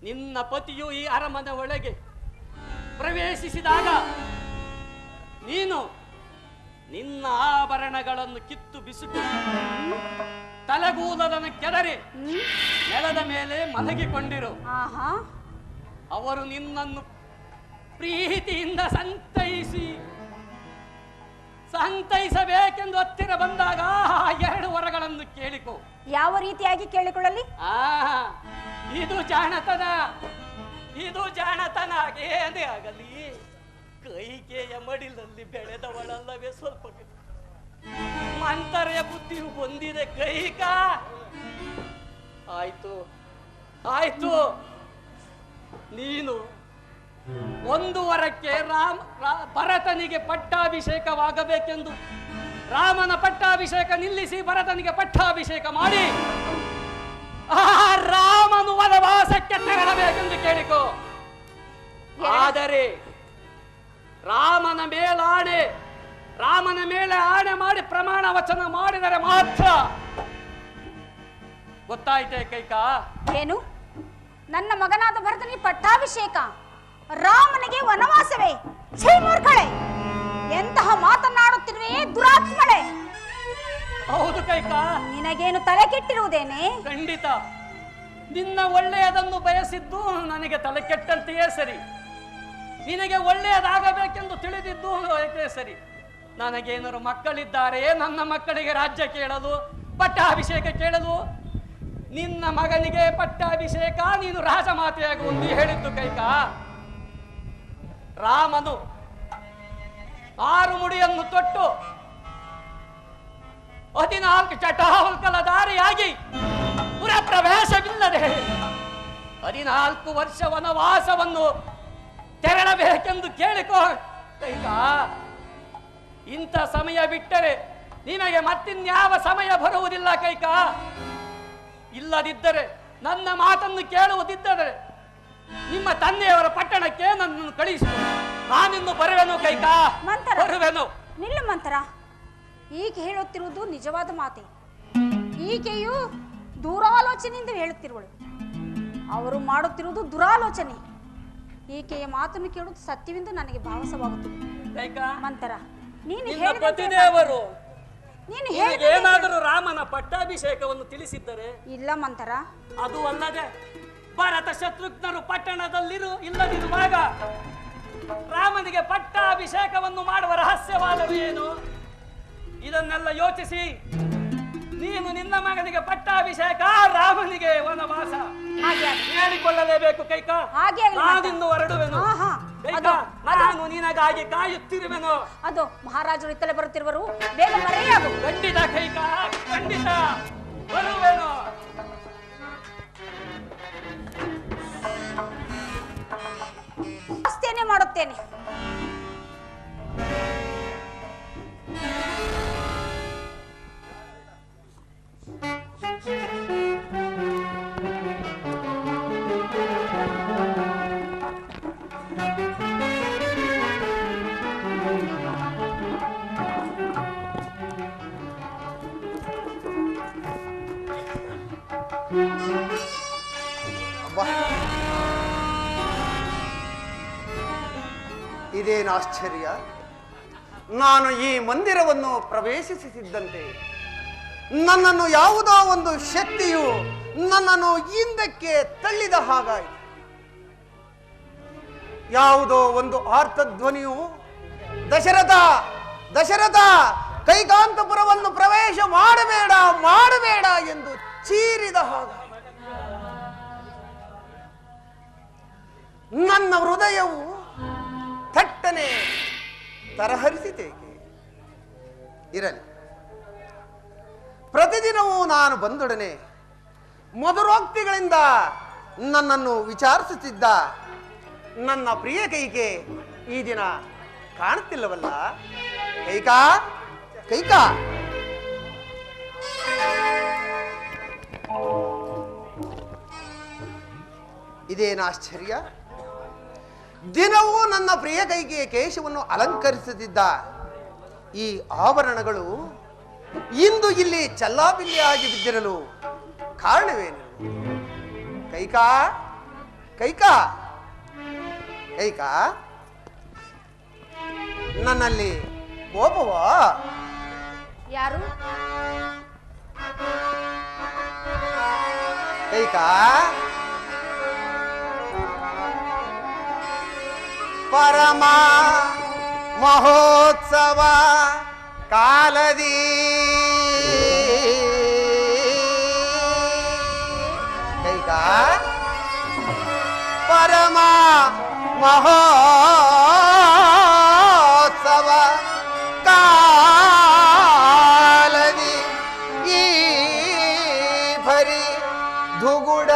ನಿನ್ನ ಪತಿಯು ಈ ಅರಮನೆ ಒಳಗೆ ಪ್ರವೇಶಿಸಿದಾಗ ನೀನು ನಿನ್ನ ಆಭರಣಗಳನ್ನು ಕಿತ್ತು ಬಿಸುಕು ತಲೆಗೂದಲನ್ನು ಕೆದರಿ ನೆಲದ ಮೇಲೆ ಮಲಗಿಕೊಂಡಿರು. ಆಹಾ, ಅವರು ನಿನ್ನನ್ನು ಪ್ರೀತಿಯಿಂದ ಸಂತೈಸಬೇಕೆಂದು ಹತ್ತಿರ ಬಂದಾಗ 2 ವರಗಳನ್ನು ಕೇಳಿಕೊ. ಯಾವ ರೀತಿಯಾಗಿ ಕೇಳಿಕೊಳ್ಳಲಿ? ಇದು ಜಾಣತನ ಏನೇ ಆಗಲಿ ಕೈಕೆಯ ಮಡಿಲಲ್ಲಿ ಬೆಳೆದವಳಲ್ಲವೇ ಸ್ವಲ್ಪ ಮಂತರೆಯ ಬುದ್ಧಿಯು ಬಂದಿದೆ ಕೈಕ. ಆಯ್ತು ನೀನು 1 ವರಕ್ಕೆ ಭರತನಿಗೆ ಪಟ್ಟಾಭಿಷೇಕವಾಗಬೇಕೆಂದು ರಾಮನ ಪಟ್ಟಾಭಿಷೇಕ ನಿಲ್ಲಿಸಿ ಭರತನಿಗೆ ಪಟ್ಟಾಭಿಷೇಕ ಮಾಡಿ ಆ ರಾಮನು ವನವಾಸಕ್ಕೆ ತೆರಳಬೇಕೆಂದು ಕೇಳಿಕೋ. ಆದರೆ ರಾಮನ ಮೇಲೆ ಆಣೆ ಮಾಡಿ ಪ್ರಮಾಣ ವಚನ ಮಾಡಿದರೆ ಮಾತ್ರ. ಗೊತ್ತಾಯ್ತೆ ಕೈಕ? ಏನು? ನನ್ನ ಮಗನಾದ ಭರತನಿಗೆ ಪಟ್ಟಾಭಿಷೇಕ, ರಾಮನಿಗೆ ವನವಾಸವೇ? ಛೀ ಮೂರ್ಖಳೆ, ಎಂತಹ ಮಾತನಾಡುತ್ತಿರುವೆ ಹೌದು ಕೈಕ. ನಿನಗೇನು ತಲೆ ಕೆಟ್ಟಿರುವುದೇನೆ? ಖಂಡಿತ ನಿನ್ನ ಒಳ್ಳೆಯದನ್ನು ಬಯಸಿದ್ದು ನನಗೆ ತಲೆ ಕೆಟ್ಟಂತೆಯೇ ಸರಿ, ನಿನಗೆ ಒಳ್ಳೆಯದಾಗಬೇಕೆಂದು ತಿಳಿದಿದ್ದು ಏಕೆ ಸರಿ. ನನಗೇನಾರು ಮಕ್ಕಳಿದ್ದಾರೆ, ನನ್ನ ಮಕ್ಕಳಿಗೆ ರಾಜ್ಯ ಕೇಳಲು, ಪಟ್ಟಾಭಿಷೇಕ ಕೇಳಲು. ನಿನ್ನ ಮಗನಿಗೆ ಪಟ್ಟಾಭಿಷೇಕ, ನೀನು ರಾಜಮಾತೆಯಾಗು ನೀ ಹೇಳಿದ್ದು ಕೈಕಾ. ರಾಮನು 6 ಮುಡಿಯನ್ನು ತೊಟ್ಟು 14 ಚಟಾವಲ್ಕಲಧಾರಿಯಾಗಿ ಪುರಪ್ರವೇಶವಿಲ್ಲದೆ 14 ವರ್ಷ ವನವಾಸವನ್ನು ತೆರಳಬೇಕೆಂದು ಕೇಳಿಕೋ ಕೈಕಾ. ಇಂಥ ಸಮಯ ಬಿಟ್ಟರೆ ನಿನಗೆ ಮತ್ತಿನ್ಯಾವ ಸಮಯ ಬರುವುದಿಲ್ಲ ಕೈಕಾ. ಇಲ್ಲದಿದ್ದರೆ, ನನ್ನ ಮಾತನ್ನು ಕೇಳುವುದಿದ್ದರೆ ನಿಮ್ಮ ತಂದೆಯವರ ಪಟ್ಟಣಕ್ಕೆ ನನ್ನನ್ನು ಕಳಿಸು, ನಾನಿನ್ನು ಬರುವೆನು ಕೈಕಾ, ಬರುವೆನು. ನಿಲ್ಲ ಮಂತರ, ಈಗ ಹೇಳುತ್ತಿರುವುದು ನಿಜವಾದ ಮಾತೆ. ಈಕೆಯು ದೂರಾಲೋಚನೆಯಿಂದ ಹೇಳುತ್ತಿರುವಳು, ಅವರು ಮಾಡುತ್ತಿರುವುದು ದುರಾಲೋಚನೆ. ಈಕೆಯ ಮಾತನ್ನು ಕೇಳುವುದು ಸತ್ಯವೆಂದು ನನಗೆ ಭಾವಿಸವಾಗುತ್ತದೆ. ಮಂತರ, ನೀನು ಪತಿದೇವರು ನೀನು ಏನಾದರೂ ರಾಮನ ಪಟ್ಟಾಭಿಷೇಕವನ್ನು ತಿಳಿಸಿದ್ದರೆ? ಇಲ್ಲ ಮಂತರ. ಅದು ಅಲ್ಲದೆ ಭರತ ಶತ್ರುಘ್ನರು ಇಲ್ಲದಿರುವಾಗ ರಾಮನಿಗೆ ಪಟ್ಟಾಭಿಷೇಕವನ್ನು ಮಾಡುವ ರಹಸ್ಯವಾದವೇನು? ಇದನ್ನೆಲ್ಲ ಯೋಚಿಸಿ ನೀನು ನಿನ್ನ ಮಗನಿಗೆ ಪಟ್ಟಾಭಿಷೇಕ, ರಾಮನಿಗೆ ವನವಾಸ ಹೇಳಿಕೊಳ್ಳಲೇಬೇಕು ಕೈಕಾ. ನಾನಿನ್ನು ಹೊರಡುವೆನು ಕೈಕಾ, ನಾನು ನಿನಗಾಗಿ ಕಾಯುತ್ತಿರುವೆನು. ಅದು ಮಹಾರಾಜರು ಇತ್ತಲೇ ಬರುತ್ತಿರುವರು, ಬೇಗ ಮರೆಯಾಗು. ಖಂಡಿತ ಕೈಕಾ, ಖಂಡಿತ ಬರುವೆನು. ಅಷ್ಟೇನೆ ಮಾಡುತ್ತೇನೆ. ಇದೇನು ಆಶ್ಚರ್ಯ! ನಾನು ಈ ಮಂದಿರವನ್ನು ಪ್ರವೇಶಿಸುತ್ತಿದ್ದಂತೆ ನನ್ನನ್ನು ಯಾವುದೋ ಒಂದು ಶಕ್ತಿಯು ನನ್ನನ್ನು ಹಿಂದಕ್ಕೆ ತಳ್ಳಿದ ಹಾಗಾಯಿತು. ಯಾವುದೋ ಒಂದು ಆರ್ತಧ್ವನಿಯು ದಶರಥ ದಶರಥ ಕೈಕಾಂತಪುರವನ್ನು ಪ್ರವೇಶ ಮಾಡಬೇಡ ಮಾಡಬೇಡ ಎಂದು ಚೀರಿದ ಹಾಗಾಯಿತು. ನನ್ನ ಹೃದಯವು ಥಟ್ಟನೆ ತರಹರಿಸಿತೇಕೆ? ಇರಲಿ, ಪ್ರತಿದಿನವೂ ನಾನು ಬಂದೊಡನೆ ಮಧುರೋಕ್ತಿಗಳಿಂದ ನನ್ನನ್ನು ವಿಚಾರಿಸುತ್ತಿದ್ದ ನನ್ನ ಪ್ರಿಯ ಕೈಕೆ ಈ ದಿನ ಕಾಣುತ್ತಿಲ್ಲವಲ್ಲ? ಕೈಕಾ, ಕೈಕಾ, ಇದೇನು ಆಶ್ಚರ್ಯ! ದಿನವೂ ನನ್ನ ಪ್ರಿಯ ಕೈಗೆ ಕೇಶವನ್ನು ಅಲಂಕರಿಸುತ್ತಿದ್ದ ಈ ಆಭರಣಗಳು ಇಂದು ಇಲ್ಲಿ ಚಲ್ಲಾಪಿಲ್ಲಿಯಾಗಿ ಬಿದ್ದಿರಲು ಕಾರಣವೇನು? ಕೈಕಾ, ಕೈಕಾ, ಕೈಕಾ, ನನ್ನಲ್ಲಿ ಕೋಪವಾ? ಯಾರು? ಕೈಕಾ, ಪರಮ ಮಹೋತ್ಸವ ಕಾಲದಿ ಕೈಕಾ, ಪರಮ ಮಹೋತ್ಸವ ಕಾಲದಿ ಈ ಭರಿ ಧುಗುಡ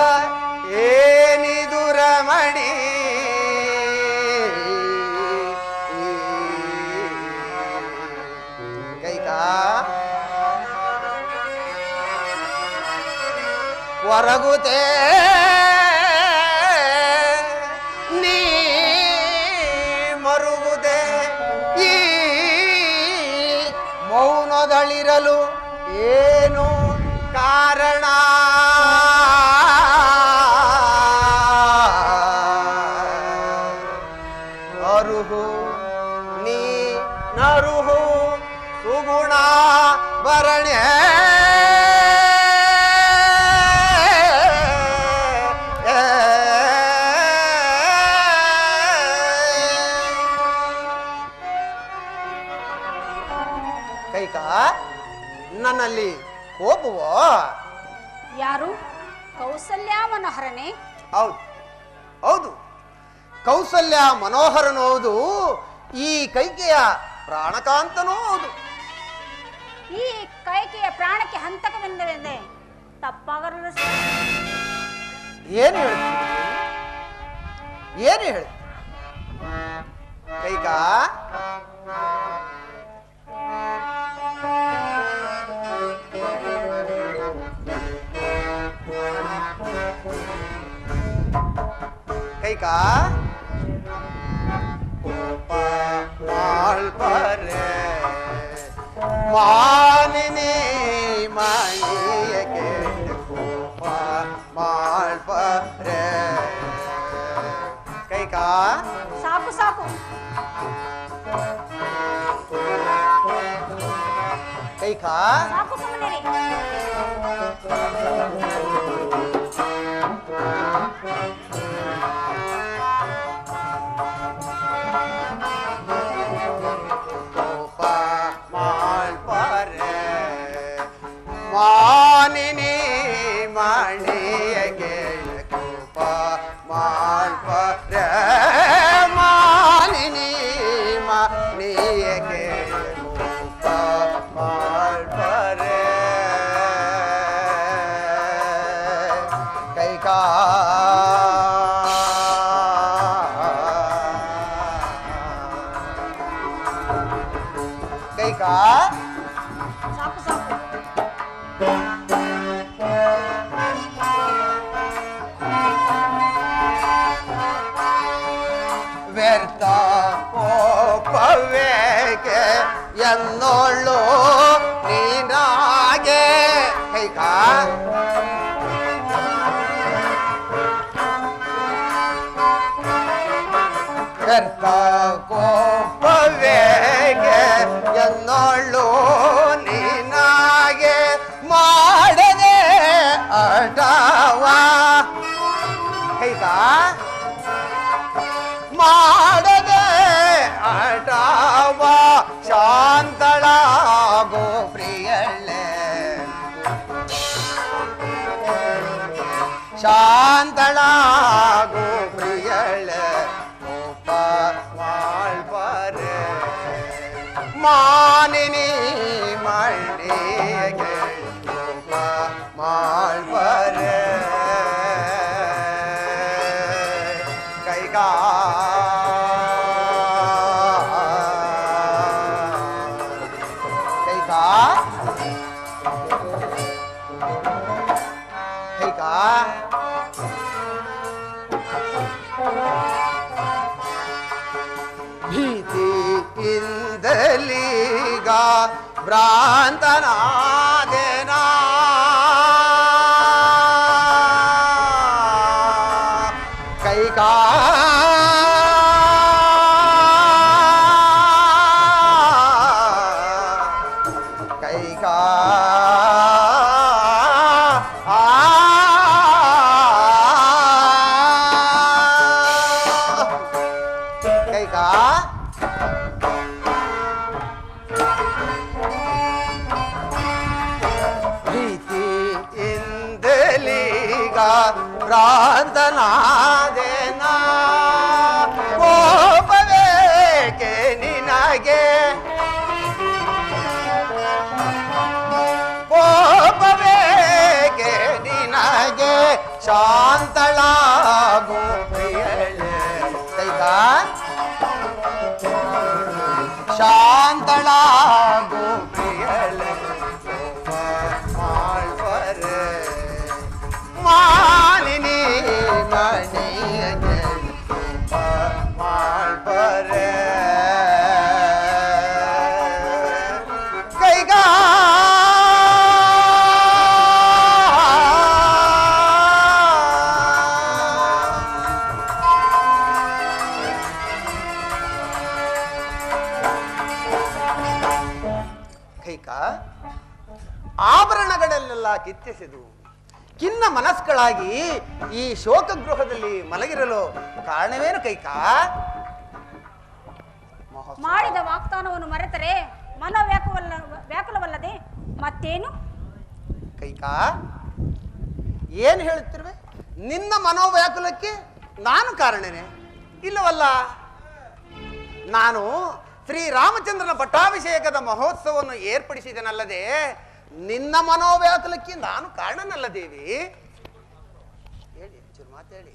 ಏನಿದು ರಮಣಿ ಕೈಕಾ, ಹೊರಗುತ್ತೇ ನೀ ಮರುಗುದೆ ಈ ಮೌನದಳಿರಲು ಏನು ಕಾರಣ? ಅರುಹು ನೀ ನರುಹು ಸುಗುಣ ಭರಣೆ ಯಾರು? ಕೌಸಲ್ಯ ಮನೋಹರನೇ? ಹೌದು ಹೌದು, ಕೌಸಲ್ಯ ಮನೋಹರನೂ ಹೌದು, ಈ ಕೈಕೆಯ ಪ್ರಾಣಕಾಂತನೂ ಹೌದು. ಈ ಕೈಕೆಯ ಪ್ರಾಣಕ್ಕೆ ಹಂತಕವೆಂದರೆ ತಪ್ಪಾಗಲ್ಲ. ಏನು ಹೇಳ್ತೀನಿ, ಏನು ಹೇಳಿ ಕೈಕಾ? ಕೈಕಾ ಮಾಳ್ಪರೆ ಮಾನಿನಿ ಮಣಿಯ ಕೇಳ ಕೋಪ ಮಾಳ್ಪರೆ. ಕೈಕಾ ಸಾಕು ಸಾಕು. ಕೈಕಾ ಸಾಕು ಸುಮ್ಮನಿರಿ. ಕೋಪ ಮಾಳ್ಪರೆ ಮಾನಿನಿ ಮಣಿಯ ಕೇಳ ಕೋಪ ಮಾಳ್ಪರೆ ಮಾನಿನಿ ಮಣಿಯ ಕೇಳ ಕೋಪ ಮಾಳ್ಪರೆ. ಕೈಕಾ ಕೈಕಾ ಸಾಕು ಸಾಕು. ವ್ಯರ್ಥ ಕೋಪವೇಕೆ ಎನ್ನೋಳು ನೀನಾಗೆ. ಕೈಕಾ ವ್ಯರ್ಥ ಕೋಪವೇಕೆ ಎನ್ನೋಳು ನೀನಾಗೆ ಮಾಡದೆ ಆಟವ. ಕೈಕಾ ಮಾಡದೆ ಆಟವ ಶಾಂತಳಾಗೋ ಪ್ರಿಯಳೆ. ಶಾಂತಳಾಗೋ ಪ್ರಿಯಳೆ ಕೋಪ ಮಾಳ್ಪರೆ ಮಾನಿನಿ ಮಣಿಗೆ ಕೋಪ ಮಾಳ್ಪರೆ. ಕೈಕಾ ಕೈಕಾ ಕೈಕಾ ಭೀತಿಯಿಂದಲೀಗ ಭ್ರಾಂತನಾದೆನಾ. ಕೈಕಾ ಕೈಕಾ ಕೈಕಾ ಪ್ರೀತಿಯಿಂದಲೀಗ ಭ್ರಾಂತನಾದೆನಾ. ಕೋಪವೇಕೆ ನಿನಗೆ, ಕೋಪವೇಕೆ ನಿನಗೆ ಶಾಂತಳಾಗೋ ಪ್ರಿಯಳೆ. ಕೈಕಾ ಶಾಂತಳಾಗೋ ಪ್ರಿಯಳೆ ಕೋಪ ಮಾಳ್ಪರೆ ಮಾಲಿನಿ ಮಣಿಯ ಕೋಪ ಮಾಳ್ಪರೆ. ಕೈಗಾ ಕೈಕಾ ಆಭರಣಗಳನ್ನೆಲ್ಲ ಕಿತ್ತೆಸೆದು ಖಿನ್ನ ಮನಸ್ಕಳಾಗಿ ಈ ಶೋಕಗೃಹದಲ್ಲಿ ಮಲಗಿರಲು ಕಾರಣವೇನು ಕೈಕಾ? ಮಾಡಿದ ವಾಗ್ದಾನವನ್ನು ಮರೆತರೆ ವ್ಯಾಕುಲವಲ್ಲದೆ ಮತ್ತೇನು? ಕೈಕಾ, ಏನು ಹೇಳುತ್ತಿರುವೆ? ನಿನ್ನ ಮನೋವ್ಯಾಕುಲಕ್ಕೆ ನಾನು ಕಾರಣನೇ ಇಲ್ಲವಲ್ಲ. ನಾನು ಶ್ರೀರಾಮಚಂದ್ರನ ಪಟ್ಟಾಭಿಷೇಕದ ಮಹೋತ್ಸವವನ್ನು ಏರ್ಪಡಿಸಿದನಲ್ಲದೆ ನಿನ್ನ ಮನೋವ್ಯಾಕುಲಕ್ಕೆ ನಾನು ಕಾರಣನಲ್ಲ ದೇವಿ. ಹೇಳಿ, ಚೂರು ಮಾತೇಳಿ.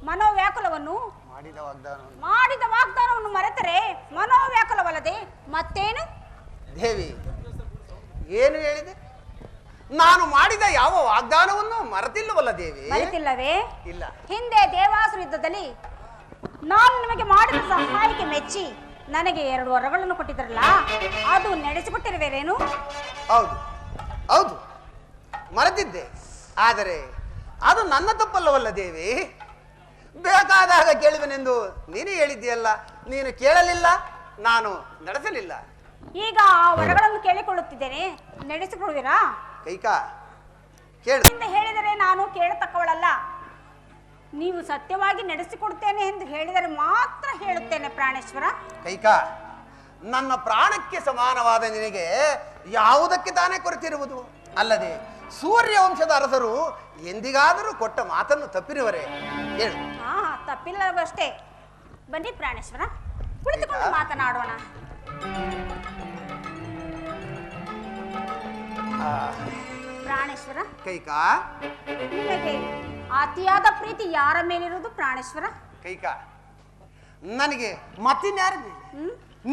ಮನೋವ್ಯಾಕುಲವನ್ನು ಮಾಡಿದ ವಾಗ್ದಾನವನ್ನು ಮರೆತರೆ ಮನೋವ್ಯಾಕುಲವಲ್ಲದೆ ಮತ್ತೇನು? ದೇವಿ, ಏನು ಹೇಳಿದೆ? ನಾನು ಮಾಡಿದ ಯಾವ ವಾಗ್ದಾನವನ್ನು ಮರೆತಿಲ್ಲವಲ್ಲ ದೇವಿ. ಮರೆತಿಲ್ಲವೇ? ಇಲ್ಲ. ಹಿಂದೆ ದೇವಾಸುರ ಯುದ್ಧದಲ್ಲಿ ನಾನು ನಿಮಗೆ ಮಾಡಿದ ಸಹಾಯಕ್ಕೆ ಮೆಚ್ಚಿ ನನಗೆ 2 ವರಗಳನ್ನು ಕೊಟ್ಟಿದ್ರಲ್ಲ, ಅದು ನಡೆಸಿಕೊಟ್ಟಿರುವೇರೇನು? ಹೌದು ಹೌದು, ಮರೆತಿದ್ದೆ. ಆದರೆ ಅದು ನನ್ನ ತಪ್ಪಲ್ಲವಲ್ಲ ದೇವಿ. ಬೇಕಾದಾಗ ಕೇಳುವೆನೆಂದು ನೀನೇ ಹೇಳಿದ್ದೀಯಲ್ಲ. ನೀನು ಕೇಳಲಿಲ್ಲ, ನಾನು ನಡೆಸಲಿಲ್ಲ. ಈಗ ಆ ವರಗಳನ್ನು ಕೇಳಿಕೊಳ್ಳುತ್ತಿದ್ದೇನೆ, ನಡೆಸಿಕೊಡುವಿರಾ? ಕೈಕಾ, ಕೇಳು. ಹಿಂದೆ ಹೇಳಿದರೆ ನಾನು ಕೇಳತಕ್ಕವಳಲ್ಲ. ನೀವು ಸತ್ಯವಾಗಿ ನಡೆಸಿಕೊಡ್ತೇನೆ ಎಂದು ಹೇಳಿದರೆ ಮಾತ್ರ ಹೇಳುತ್ತೇನೆ ಪ್ರಾಣೇಶ್ವರ. ಕೈಕಾ, ನನ್ನ ಪ್ರಾಣಕ್ಕೆ ಸಮಾನವಾದ ನಿನಗೆ ಯಾವುದಕ್ಕೆ ತಾನೇ ಕೊರತಿರುವುದು? ಅಲ್ಲದೆ ಸೂರ್ಯವಂಶದ ಅರಸರು ಎಂದಿಗಾದರೂ ಕೊಟ್ಟ ಮಾತನ್ನು ತಪ್ಪಿರುವರೆ? ಹೇಳು. ಹಾ, ತಪ್ಪಿಲ್ಲವಷ್ಟೇ. ಬನ್ನಿ ಪ್ರಾಣೇಶ್ವರ, ಕುಳಿತುಕೊಂಡು ಮಾತನಾಡೋಣ. ಪ್ರಾಣೇಶ್ವರ, ಕೈಕಾ, ನಿಮಗೆ ಅತಿಯಾದ ಪ್ರೀತಿ ಯಾರ ಮೇಲಿರುವುದು ಪ್ರಾಣೇಶ್ವರ? ಕೈಕಾ, ನನಗೆ ಮತ್ತಿನ್ಯಾರ ಮೇಲೆ?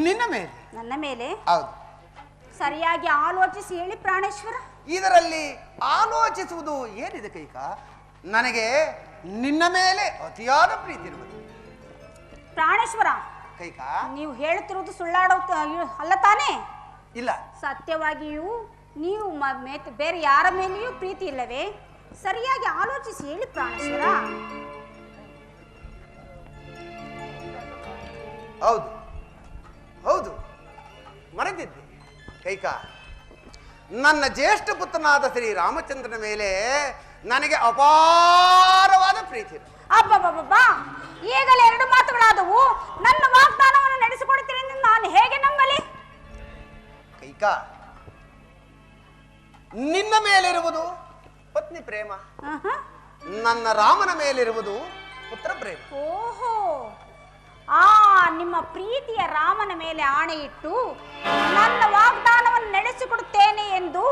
ನಿನ್ನ ಮೇಲೆ. ನನ್ನ ಮೇಲೆ? ಹೌದು. ಸರಿಯಾಗಿ ಆಲೋಚಿಸಿ ಹೇಳಿ ಪ್ರಾಣೇಶ್ವರ. ಇದರಲ್ಲಿ ಆಲೋಚಿಸುವುದು ಏನಿದೆ ಕೈಕಾ? ನನಗೆ ನಿನ್ನ ಮೇಲೆ ಅತಿಯಾದ ಪ್ರೀತಿ ಇರುವುದು. ಪ್ರಾಣೇಶ್ವರ, ಕೈಕಾ, ನೀವು ಹೇಳುತ್ತಿರುವುದು ಸುಳ್ಳಾಡೋ ಅಲ್ಲ ತಾನೇ? ಇಲ್ಲ. ಸತ್ಯವಾಗಿಯೂ ನೀವು ಬೇರೆ ಯಾರ ಮೇಲೆಯೂ ಪ್ರೀತಿ ಇಲ್ಲವೇ? ಸರಿಯಾಗಿ ಆಲೋಚಿಸಿ ಹೇಳಿ ಪ್ರಾಣೇಶ್ವರ. ಹೌದು ಹೌದು, ಮರೆತಿದ್ದೆ ಕೈಕಾ. ನನ್ನ ಜ್ಯೇಷ್ಠ ಪುತ್ರನಾದ ಶ್ರೀರಾಮಚಂದ್ರನ ಮೇಲೆ ನನಗೆ ಅಪಾರವಾದ ಪ್ರೀತಿ ಇದೆ. ಅಬ್ಬಬ್ಬಬ್ಬಾ, ಈಗಲೇ 2 ಮಾತುಗಳಾದವು. ನನ್ನ ವಾಗ್ದಾನವನ್ನು ನಡೆಸಿಕೊಡ್ತೀರಿ ಎಂದು ನಾನು ಹೇಗೆ ನಂಬಲಿ? ಕೈಕಾ, ನಿನ್ನ ಮೇಲಿರುವುದು ಪತ್ನಿ ಪ್ರೇಮ, ನನ್ನ ರಾಮನ ಮೇಲಿರುವುದು ಪುತ್ರ ಪ್ರೇಮ. ಓಹೋ, ಆ ನಿಮ್ಮ ಪ್ರೀತಿಯ ರಾಮನ ಮೇಲೆ ಆಣೆ ಇಟ್ಟು ನನ್ನ ವಾಗ್ದಾನವನ್ನು ನಡೆಸಿಕೊಡುತ್ತೇನೆ ಎಂದು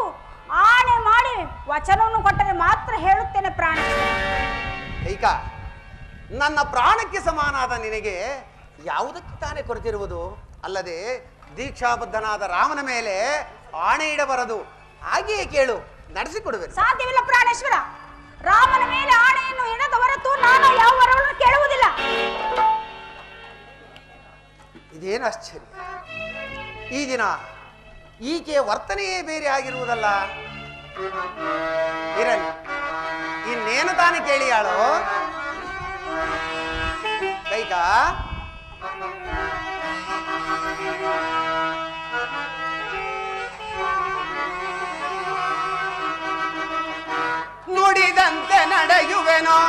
ಆಣೆ ಮಾಡಿ ವಚನವನ್ನು ಕೊಟ್ಟರೆ ಮಾತ್ರ ಹೇಳುತ್ತೇನೆ ಪ್ರಾಣೇಶ್ವರ. ಕೈಕಾ, ನನ್ನ ಪ್ರಾಣಕ್ಕೆ ಸಮಾನಾದ ನಿನಗೆ ಯಾವುದಕ್ಕೆ ತಾನೇ ಕೊರತಿರುವುದು? ಅಲ್ಲದೆ ದೀಕ್ಷಾಬದ್ಧನಾದ ರಾಮನ ಮೇಲೆ ಆಣೆ ಇಡಬಾರದು. ಹಾಗೆಯೇ ಕೇಳು, ನಡೆಸಿಕೊಡುವೆ. ಸಾಧ್ಯವಿಲ್ಲ ಪ್ರಾಣೇಶ್ವರ. ರಾಮನ ಮೇಲೆ ಆಣೆಯನ್ನು ಇಡದ ಹೊರತು ನಾನು ಯಾವ ವರವನ್ನು ಕೇಳುವುದಿಲ್ಲ. ಇದೇನು ಆಶ್ಚರ್ಯ! ಈ ದಿನ ಈಕೆಯ ವರ್ತನೆಯೇ ಬೇರೆ ಆಗಿರುವುದಲ್ಲ. ಇರಲಿ, ಇನ್ನೇನು ತಾನೇ ಕೇಳಿಯಾಳೋ? ಕೈಕಾ, ನುಡಿದಂತೆ ನಡೆಯುವೆನೋ,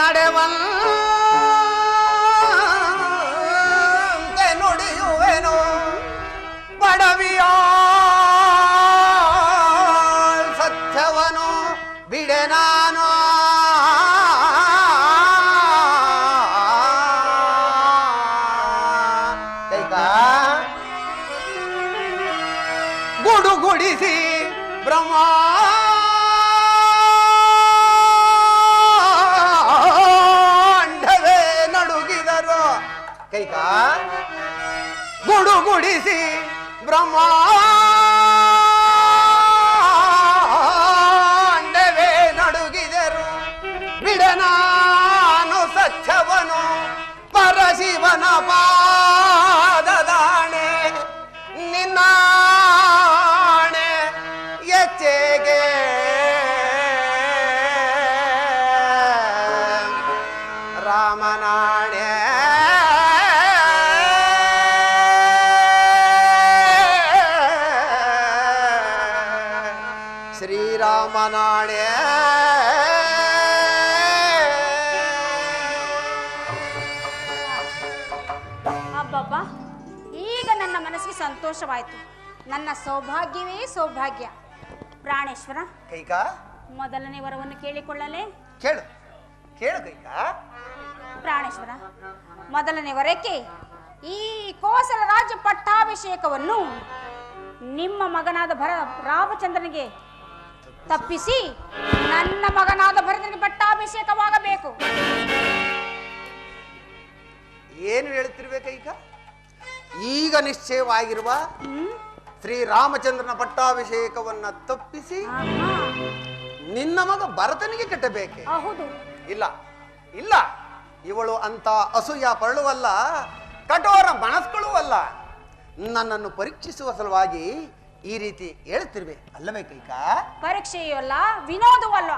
ನಡೆವಂತೆ ನುಡಿಯುವೆನೋ, ಬಡವಿಯ ಸತ್ಯವನು ಬಿಡೆ ನಾನು. ಕೈಕಾ, ಗುಡುಗುಡಿಸಿ ಬ್ರಹ್ಮಾಂಡವೇ ನಡುಗಿದರು. ಕೈಕಾ, ಗುಡುಗುಡಿಸಿ ಬ್ರಹ್ಮಾಂಡವೇ ನಡುಗಿದರು. ಬಿಡನಾನು ಸತ್ಯವನು ಪರಶಿವನ ಪಾದದಾಣೆ, ನಿನ್ನಾಣೆ ಎಚ್ಚೆಗೆ ರಾಮನಾಣೆ. ಶ್ರೀರಾಮನಾಣೆ. ಅಬ್ಬಬ್ಬಾ, ಈಗ ನನ್ನ ಮನಸ್ಸಿಗೆ ಸಂತೋಷವಾಯಿತು. ನನ್ನ ಸೌಭಾಗ್ಯವೇ ಸೌಭಾಗ್ಯ. ಪ್ರಾಣೇಶ್ವರ, ಕೈಕಾ, ಮೊದಲನೇ ವರವನ್ನು ಕೇಳಿಕೊಳ್ಳಲೇ? ಕೇಳು ಕೇಳು ಕೈಕಾ. ಪ್ರಾಣೇಶ್ವರ, ಮೊದಲನೇ ವರಕ್ಕೆ ಈ ಕೋಸಲ ರಾಜ್ಯ ಪಟ್ಟಾಭಿಷೇಕವನ್ನು ನಿಮ್ಮ ಮಗನಾದ ರಾಮಚಂದ್ರನಿಗೆ ತಪ್ಪಿಸಿ ನನ್ನ ಮಗನಾದ ಭರತನಿಗೆ ಪಟ್ಟಾಭಿಷೇಕವಾಗಬೇಕು. ಏನು ಹೇಳ್ತಿರ್ಬೇಕೀಗ? ಈಗ ನಿಶ್ಚಯವಾಗಿರುವ ಶ್ರೀರಾಮಚಂದ್ರನ ಪಟ್ಟಾಭಿಷೇಕವನ್ನ ತಪ್ಪಿಸಿ ನಿನ್ನ ಮಗ ಭರತನಿಗೆ ಕಟ್ಟಬೇಕೆ? ಹೌದು. ಇಲ್ಲ ಇಲ್ಲ, ಇವಳು ಅಂತ ಅಸೂಯ ಪರಳುವಲ್ಲ, ಕಠೋರ ಮನಸ್ಗಳು ಅಲ್ಲ. ನನ್ನನ್ನು ಪರೀಕ್ಷಿಸುವ ಸಲುವಾಗಿ ಈ ರೀತಿ ಹೇಳ್ತಿರ್ವೆ ಅಲ್ಲವೇ ಕೈಕಾ? ಪರೀಕ್ಷೆಯೂ ಅಲ್ಲ, ವಿನೋದವೂ ಅಲ್ಲ,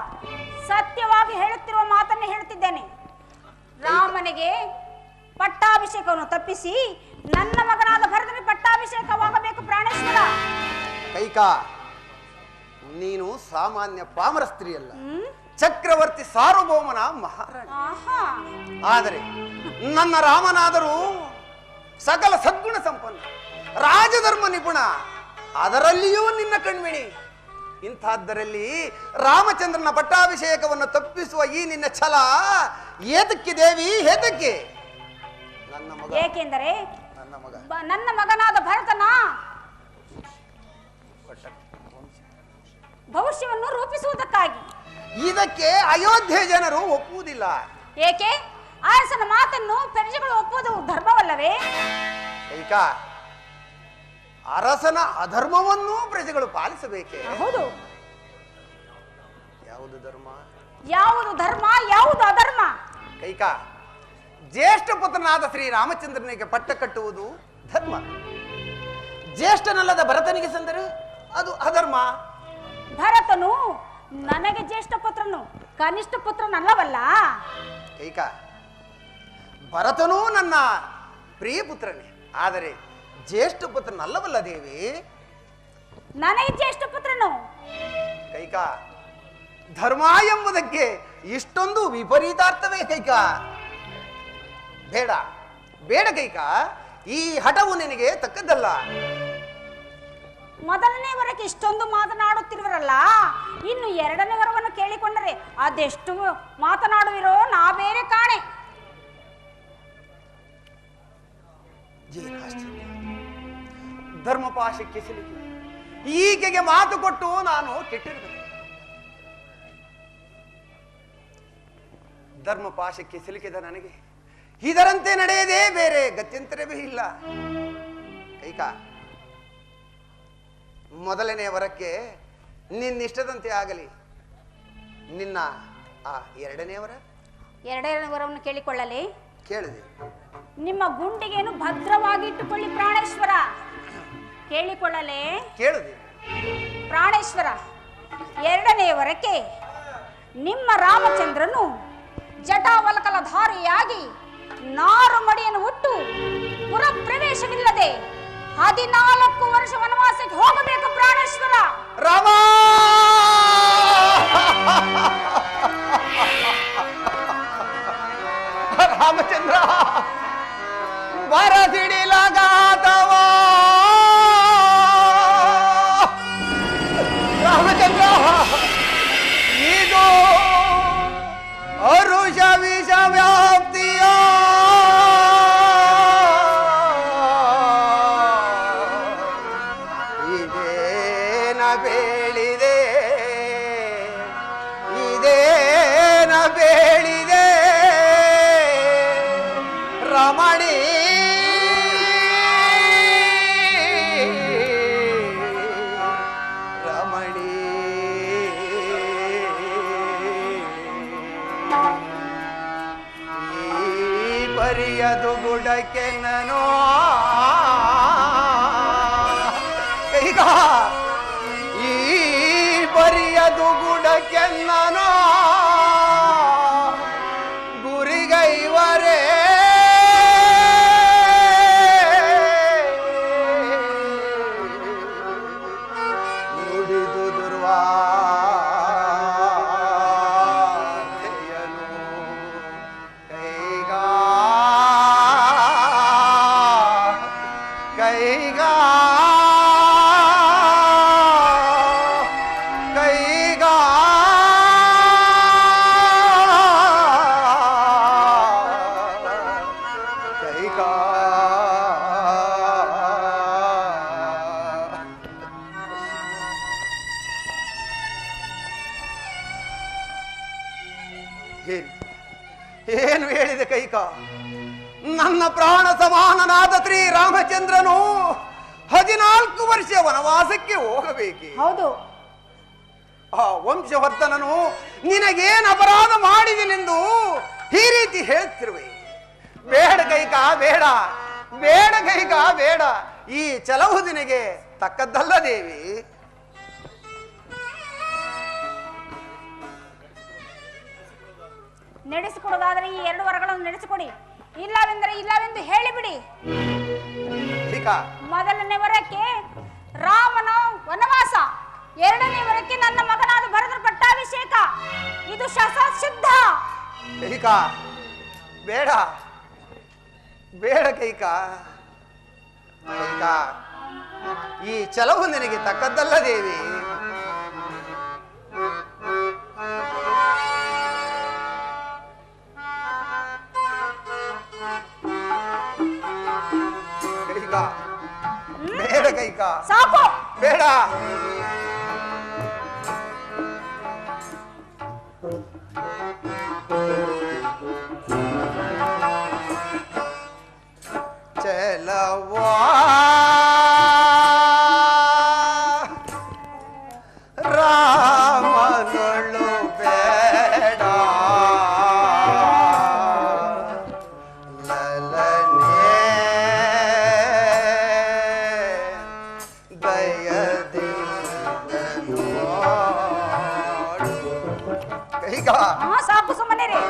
ಸತ್ಯವಾಗಿ ಹೇಳುತ್ತಿರುವ ಮಾತನ್ನೇ ಹೇಳುತ್ತಿದ್ದೇನೆ. ರಾಮನಿಗೆ ಪಟ್ಟಾಭಿಷೇಕವನ್ನು ತಪ್ಪಿಸಿ ನನ್ನ ಮಗನಾದ ಭರತನಿಗೆ ಪಟ್ಟಾಭಿಷೇಕವಾಗಬೇಕು. ಪ್ರಾಣೇಶ್ವರ, ಕೈಕಾ, ನೀನು ಸಾಮಾನ್ಯ ಪಾಮರ ಸ್ತ್ರೀಯಲ್ಲ, ಚಕ್ರವರ್ತಿ ಸಾರ್ವಭೌಮನ ಮಹಾರಾಣಿ. ಆದರೆ ನನ್ನ ರಾಮನಾದರೂ ಸಕಲ ಸದ್ಗುಣ ಸಂಪನ್ನ, ರಾಜಧರ್ಮ ನಿಪುಣ, ಅದರಲ್ಲಿಯೂ ನಿನ್ನ ಕಣ್ಮಿಣಿ. ಇಂಥದ್ದರಲ್ಲಿ ರಾಮಚಂದ್ರನ ಪಟ್ಟಾಭಿಷೇಕವನ್ನು ತಪ್ಪಿಸುವ ಈ ನಿನ್ನ ಛಲ ಏತಕ್ಕೆ ದೇವಿ, ಏತಕ್ಕೆ? ನನ್ನ ಮಗ, ಏಕೆಂದರೆ ನನ್ನ ಮಗ, ನನ್ನ ಮಗನಾದ ಭರತನ ಭವಿಷ್ಯವನ್ನು ರೂಪಿಸುವುದಕ್ಕಾಗಿ. ಇದಕ್ಕೆ ಅಯೋಧ್ಯೆ ಜನರು ಒಪ್ಪುವುದಿಲ್ಲ. ಏಕೆ? ಅರಸನ ಮಾತನ್ನು ಪ್ರಜೆಗಳು ಒಪ್ಪುವುದು ಧರ್ಮವಲ್ಲವೇ? ಏಕ ಅರಸನ ಅಧರ್ಮವನ್ನು ಪ್ರಜೆಗಳು ಪಾಲಿಸಬೇಕೆ? ಹೌದು. ಯಾವುದು ಧರ್ಮ, ಯಾವುದು ಧರ್ಮ, ಯಾವುದು ಅಧರ್ಮ? ಕೈಕ, ಜ್ಯೇಷ್ಠ ಪುತ್ರನಾದ ಶ್ರೀರಾಮಚಂದ್ರನಿಗೆ ಪಟ್ಟ ಕಟ್ಟುವುದು ಧರ್ಮ, ಜ್ಯೇಷ್ಠನಲ್ಲದ ಭರತನಿಗೆ ಸಂದರೆ ಅದು ಅಧರ್ಮ. ಭರತನು ನನಗೆ ಜ್ಯೇಷ್ಠ ಪುತ್ರನು, ಕನಿಷ್ಠ ಪುತ್ರನಲ್ಲವಲ್ಲ. ಕೈಕ, ಭರತನೂ ನನ್ನ ಪ್ರಿಯ ಪುತ್ರನೇ, ಆದರೆ ಜ್ಯೇಷ್ಠ ಪುತ್ರನಲ್ಲವಲ್ಲ ದೇವಿ. ನನಗೆ ಜ್ಯೇಷ್ಠ ಪುತ್ರನು. ಕೈಕ, ಧರ್ಮ ಎಂಬುದಕ್ಕೆ ಇಷ್ಟೊಂದು ವಿಪರೀತಾರ್ಥವೇ ಕೈಕ? ಬೇಡ ಬೇಡ ಕೈಕ, ಈ ಹಠವು ನಿನಗೆ ತಕ್ಕದ್ದಲ್ಲ. ಮೊದಲನೇ ವರಕ್ಕೆ ಇಷ್ಟೊಂದು ಮಾತನಾಡುತ್ತಿರುವರಲ್ಲ, ಇನ್ನು ಎರಡನೇ ವರವನ್ನು ಕೇಳಿಕೊಂಡರೆ ಅದೆಷ್ಟು ಮಾತನಾಡುವಿರೋ ನಾ ಬೇರೆ ಕಾಣೆ. ಧರ್ಮಪಾಶಕ್ಕೆ ಸಿಲುಕಿ ಈಕೆಗೆ ಮಾತು ಕೊಟ್ಟು ನಾನು ಕೆಟ್ಟಿರುತ್ತೇನೆ. ಧರ್ಮಪಾಶಕ್ಕೆ ಸಿಲುಕಿದ ನನಗೆ ಇದರಂತೆ ನಡೆಯದೇ ಬೇರೆ ಗತ್ಯಂತರವೇ ಇಲ್ಲ. ಕೈಕ, ಮೊದಲನೇ ವರಕ್ಕೆ ನಿನ್ನಿಷ್ಟದಂತೆ ಆಗಲಿ. ನಿನ್ನ ಆ ಎರಡನೇ ವರವನ್ನು ಕೇಳಿಕೊಳ್ಳಲಿ. ಕೇಳಿದೆ. ನಿಮ್ಮ ಗುಂಡಿಗೆಯನ್ನು ಭದ್ರವಾಗಿ ಇಟ್ಟುಕೊಳ್ಳಿ ಪ್ರಾಣೇಶ್ವರ. ಕೇಳಿಕೊಳ್ಳಲೇ? ಕೇಳಿದೆ. ಪ್ರಾಣೇಶ್ವರ, ಎರಡನೇ ವರಕ್ಕೆ ನಿಮ್ಮ ರಾಮಚಂದ್ರನು ಜಟಾವಲಕಲಧಾರಿಯಾಗಿ ನಾರು ಮಡಿಯನ್ನು ಹುಟ್ಟು ಪುರ ಪ್ರವೇಶವಿಲ್ಲದೆ 14 ವರ್ಷ ವನವಾಸಕ್ಕೆ ಹೋಗಬೇಕು ಪ್ರಾಣೇಶ್ವರ. ರಾಮ ರಾಮಚಂದ್ರ ಬರದಿಡಿಲಗಾತವ ರಾಮಚಂದ್ರ, ಇದು ಅರುಷ ವಿಷ ವ್ಯಾಪ್ತಿಯ ಇದೇನ ಬೇಳಿದೆ, ಇದೇನ ಬೇಳಿದೆ ರಮಣಿ. ರಮಣಿ ಈ ಪರಿಯದು ಗುಡಕ್ಕೆ ನಾನು ಕೈಗ, ಈ ಪರಿಯದು ಗುಡಕ್ಕೆ ನಾನು ಗುರಿಗೈವರೇ ನುಡಿದು ದುರ್ವಾರ್ತೆಯನು ಕೈಗ, ಕೈಗ ಏನು ಹೇಳಿದೆ ಕೈಕ? ನನ್ನ ಪ್ರಾಣ ಸಮಾನನಾದ ಶ್ರೀ ರಾಮಚಂದ್ರನು 14 ವರ್ಷ ವನವಾಸಕ್ಕೆ ಹೋಗಬೇಕೆ? ಹೌದು. ಆ ವಂಶವರ್ಧನನು ನಿನಗೇನು ಅಪರಾಧ ಮಾಡಿದನೆಂದು ಈ ರೀತಿ ಹೇಳ್ತಿರುವೆ? ಬೇಡ ಕೈಕ, ಬೇಡ ಬೇಡ ಕೈಕ, ಬೇಡ. ಈ ಛಲವು ನಿನಗೆ ತಕ್ಕದ್ದಲ್ಲ ದೇವಿ. ನಡೆಸಿಕೊಡೋದಾದ್ರೆ ಈ 2 ವರಗಳನ್ನು ನಡೆಸಿಕೊಡಿ, ಇಲ್ಲವೆಂದರೆ ಇಲ್ಲವೆಂದು ಹೇಳಿಬಿಡಿ. ಮೊದಲನೇ ವರಕ್ಕೆ ರಾಮನ ವನವಾಸ, 2ನೇ ವರಕ್ಕೆ ನನ್ನ ಮಗನಾದ ಭರತರ ಪಟ್ಟಾಭಿಷೇಕ. ಇದು ಶಸ್ತ್ರಸಿದ್ಧ. ಬೇಡ ಬೇಡ ಕೈಕ, ಈ ಛಲವು ನಿನಗೆ ತಕ್ಕದ್ದಲ್ಲ ದೇವಿ. ಬೇಡ ಕೈಕ, ಸಾಕು. ಬೇಡ. ಚಲವಾ ರಾಮನೊಳು ಬೇಡ, ಲಲನೆ ದಯದಿ ಕೈಗ. ಸಾಕು, ಸುಮ್ಮನೆ ರೀ.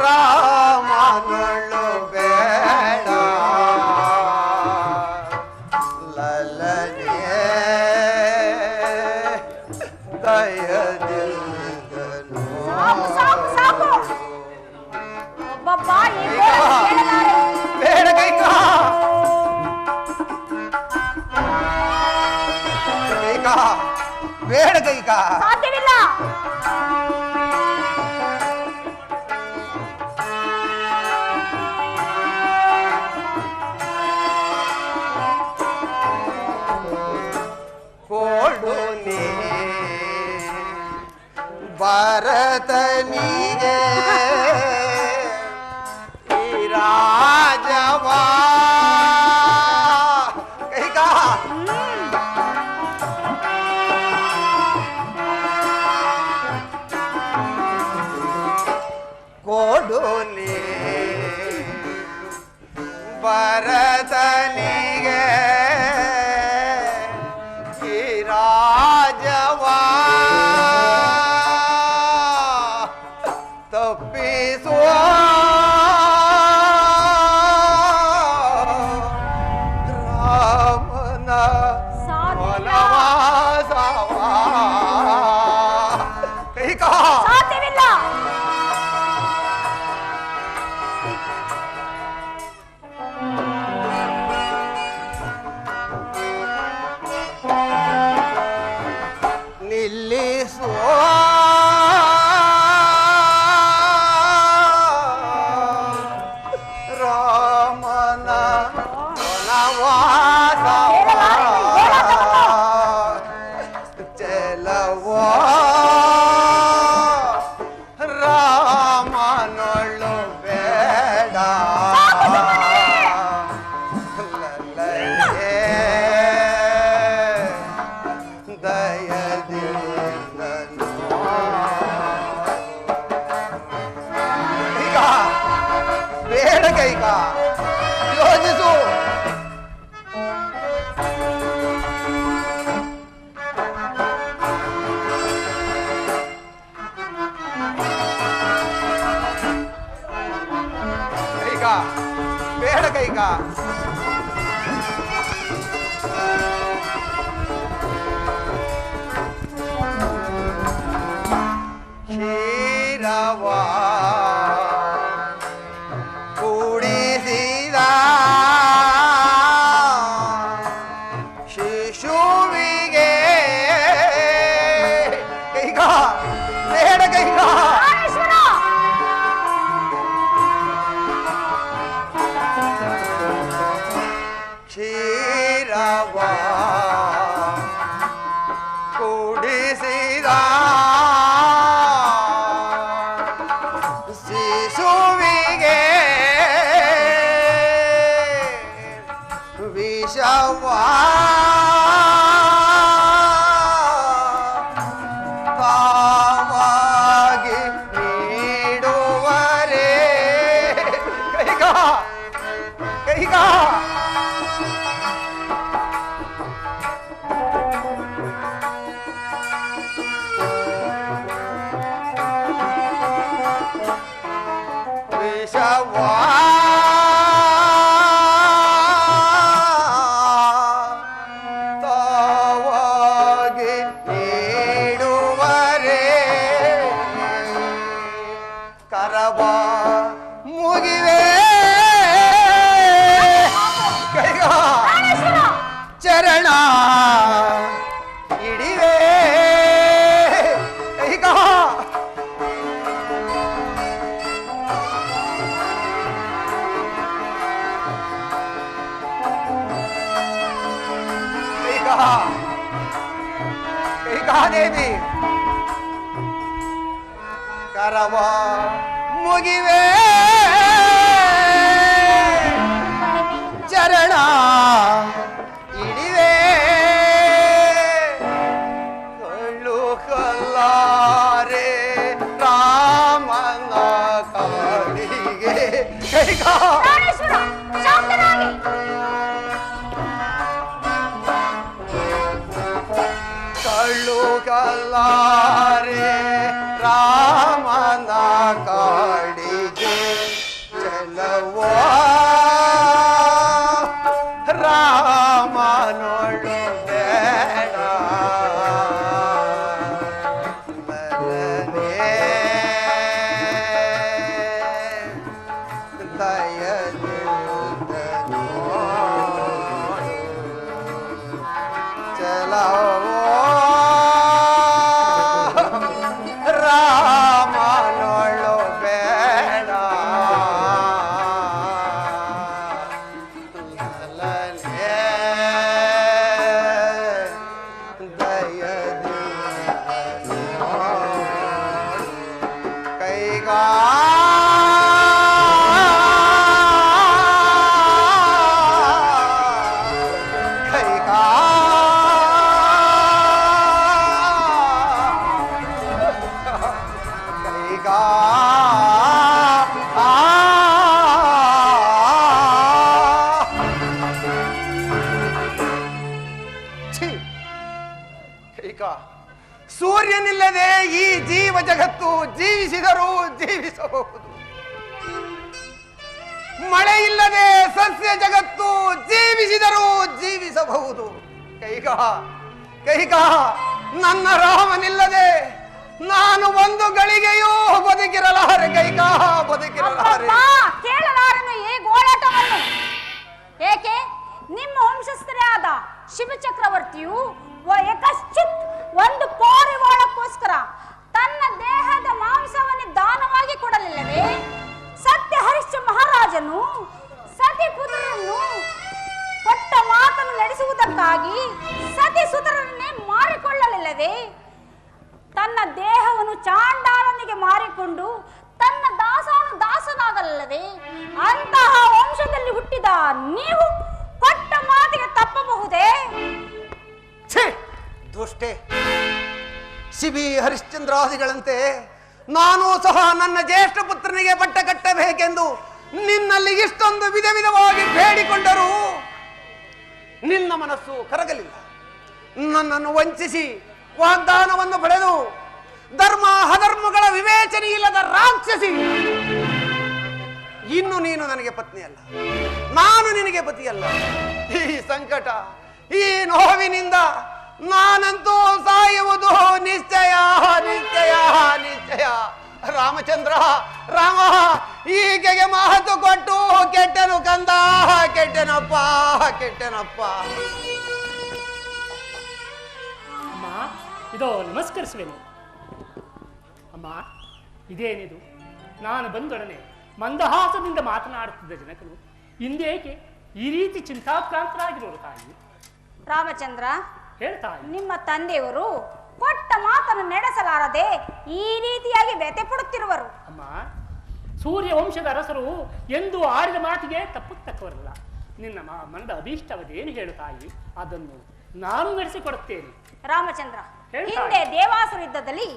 ರಾಮನೊಳು ಬೇಡ, ಲಲನೆ ದಯದಿಲ್ಲನು. ಬೇಡ ಕೈಕ, ಬೇಡ ಕೈಕ. ಸಾಧ್ಯವಿಲ್ಲ. ಕೊಡು ನೀ ಭರತನಿಗೆ ಈ ರಾಜವಾ. ಕೈಕ ಕೊಡು ನೀ ಭರತನಿಗೆ ಈ ರಾಜವಾ. ತಪ್ಪಿಸುವ ರಾಮನ ವನವಾಸವಾ. ಕೈಕ ಸಾಧ್ಯವಿಲ್ಲ. ನಿಲ್ಲಿಸುವ ರಾಮನ ವನವಾಸವಾ. ಚಲವಾ ರಾಮನೊಳು ಬೇಡ, ಲಲನೆ ದಯದಿಲ್ಲನು. ಈಗ ಬೇಡ ಕೈಕ, ಯೋಚಿಸು. ಕೈಕ ಬೇಡ ಕೈಕ. ಕ್ಷೀರವಾ ಕೂಡಿಸಿದ ವಿಷವಾ ತಾವಾಗಿ ನೀಡುವರೇ ಕೈಗ ವಿಷವಾ ತಾವಾಗಿ ನೀಡುವರೇ ಕರವ ಮುಗಿವೆ ಕೈಗ ಚರಣ ಇಡಿವೆ ಕೈಗ ದೇವಿ ಕರವ ಮುಗಿವೆ ಚರಣ ಇಡಿವೆ ಕಳ್ಳು ಕಲ್ಲಾರೆ ರಾಮನ ಕಾಡಿಗೆ ಕೈಗ ಕಳ್ಳು ಕಲ್ಲಾರೆ ರಾಮನ ಕಾಡಿಗೆ ಚಲವೋ ರಾಮನೋಡು ಬೇಡ ದಯದಿಂದ ಚಲವೋ ರಾಮನೋಳು ಬೇಡ ಕೈಗ ಸೂರ್ಯನಿಲ್ಲದೆ ಈ ಜೀವ ಜಗತ್ತು ಜೀವಿಸಿದರೂ ಜೀವಿಸಬಹುದು. ಮಳೆ ಇಲ್ಲದೆ ಸಸ್ಯ ಜಗತ್ತು ಜೀವಿಸಿದರೂ ಜೀವಿಸಬಹುದು. ಕೈಗ ನನ್ನ ರಾಮನಿಲ್ಲದೆ ನಾನು ಒಂದು ಗಳಿಗೆಯೂ ಬದುಕಿರಲಾರೆ. ಕೈಗ ಬದುಕಿರಲಾರೆ. ಕೇಳಲಾರನು ಈ ಗೋಳಾಟವನ್ನು. ಏಕೆ ನಿಮ್ಮ ವಂಶಸ್ಥರೇ ಆದ ಶಿವ ಚಕ್ರವರ್ತಿಯು ಯಕಶ್ಚಿತ್ ಒಂದು ಪಾರಿವಾಳಕ್ಕೋಸ್ಕರ ತನ್ನ ದೇಹದ ಮಾಂಸವನ್ನು ದಾನವಾಗಿ ಕೊಡಲಿಲ್ಲವೇ? ಸತ್ಯ ಹರಿಶ್ಚ ಮಹಾರಾಜನು ಸತಿ ಪುತ್ರರನ್ನು ಕೊಟ್ಟ ಮಾತನ್ನು ನಡೆಸುವುದಕ್ಕಾಗಿ ಸತಿ ಸುತರನ್ನೇ ಮಾರಿಕೊಳ್ಳಲಿಲ್ಲವೇ? ತನ್ನ ದೇಹವನ್ನು ಚಾಂಡಾಲನಿಗೆ ಮಾರಿಕೊಂಡು ತನ್ನ ದಾಸನಾಗಲಿಲ್ಲವೇ? ಅಂತಹ ವಂಶದಲ್ಲಿ ಹುಟ್ಟಿದ ನೀವು ಕೊಟ್ಟ ಮಾತಿಗೆ ತಪ್ಪಬಹುದೇ? ದುಷ್ಟೇ, ಶಿಬಿ ಹರಿಶ್ಚಂದ್ರಾದಿಗಳಂತೆ ನಾನು ಸಹ ನನ್ನ ಜ್ಯೇಷ್ಠ ಪುತ್ರನಿಗೆ ಪಟ್ಟ ಕಟ್ಟಬೇಕೆಂದು ನಿನ್ನಲ್ಲಿ ಇಷ್ಟೊಂದು ವಿಧ ವಿಧವಾಗಿ ಬೇಡಿಕೊಂಡರೂ ನಿನ್ನ ಮನಸ್ಸು ಕರಗಲಿಲ್ಲ. ನನ್ನನ್ನು ವಂಚಿಸಿ ವಾಗ್ದಾನವನ್ನು ಪಡೆದು ಧರ್ಮ ಅಧರ್ಮಗಳ ವಿವೇಚನೆ ಇಲ್ಲದ ರಾಕ್ಷಸಿ. ಇನ್ನು ನೀನು ನನಗೆ ಪತ್ನಿಯಲ್ಲ, ನಾನು ನಿನಗೆ ಪತಿಯಲ್ಲ. ಈ ಸಂಕಟ, ಈ ನೋವಿನಿಂದ ನಾನಂತೂ ಸಾಯುವುದು ನಿಶ್ಚಯ ನಿಶ್ಚಯ ನಿಶ್ಚಯ. ರಾಮಚಂದ್ರ, ರಾಮ ಈಕೆಗೆ ಮಾತು ಕೊಟ್ಟು ಕೆಟ್ಟನು ಕಂದ, ಕೆಟ್ಟನಪ್ಪ ಕೆಟ್ಟನಪ್ಪ. ಅಮ್ಮ, ಇದೋ ನಮಸ್ಕರಿಸುವೆನು. ಅಮ್ಮ, ಇದೇನಿದು? ನಾನು ಬಂದೊಡನೆ ಮಂದಹಾಸದಿಂದ ಮಾತನಾಡುತ್ತಿದ್ದ ಜನಕರು ಇಂದೇಕೆ ಈ ರೀತಿ ಚಿಂತಾಕ್ರಾಂತರಾಗಿರೋರು ತಾಯಿ? ರಾಮಚಂದ್ರ, ಹೇಳ್ತಾಯಿ, ನಿಮ್ಮ ತಂದೆಯವರು ಕೊಟ್ಟ ಮಾತನ್ನು ನಡೆಸಲಾರದೆ ಈ ರೀತಿಯಾಗಿ ವ್ಯಥೆ ಪಡುತ್ತಿರುವರು. ಅಮ್ಮ, ಸೂರ್ಯ ವಂಶದ ಅರಸರು ಎಂದು ಆಡಿದ ಮಾತಿಗೆ ತಪ್ಪುತ್ತಕ್ಕವರಲ್ಲ. ನಿನ್ನ ಮನದ ಅಭೀಷ್ಟವದೇನು ಹೇಳು ತಾಯಿ, ಅದನ್ನು ನಾನು ನಡೆಸಿಕೊಡುತ್ತೇನೆ. ರಾಮಚಂದ್ರ, ಹೇಳು ತಾಯಿ. ಹಿಂದೆ ದೇವಾಸುರ ಯುದ್ಧದಲ್ಲಿ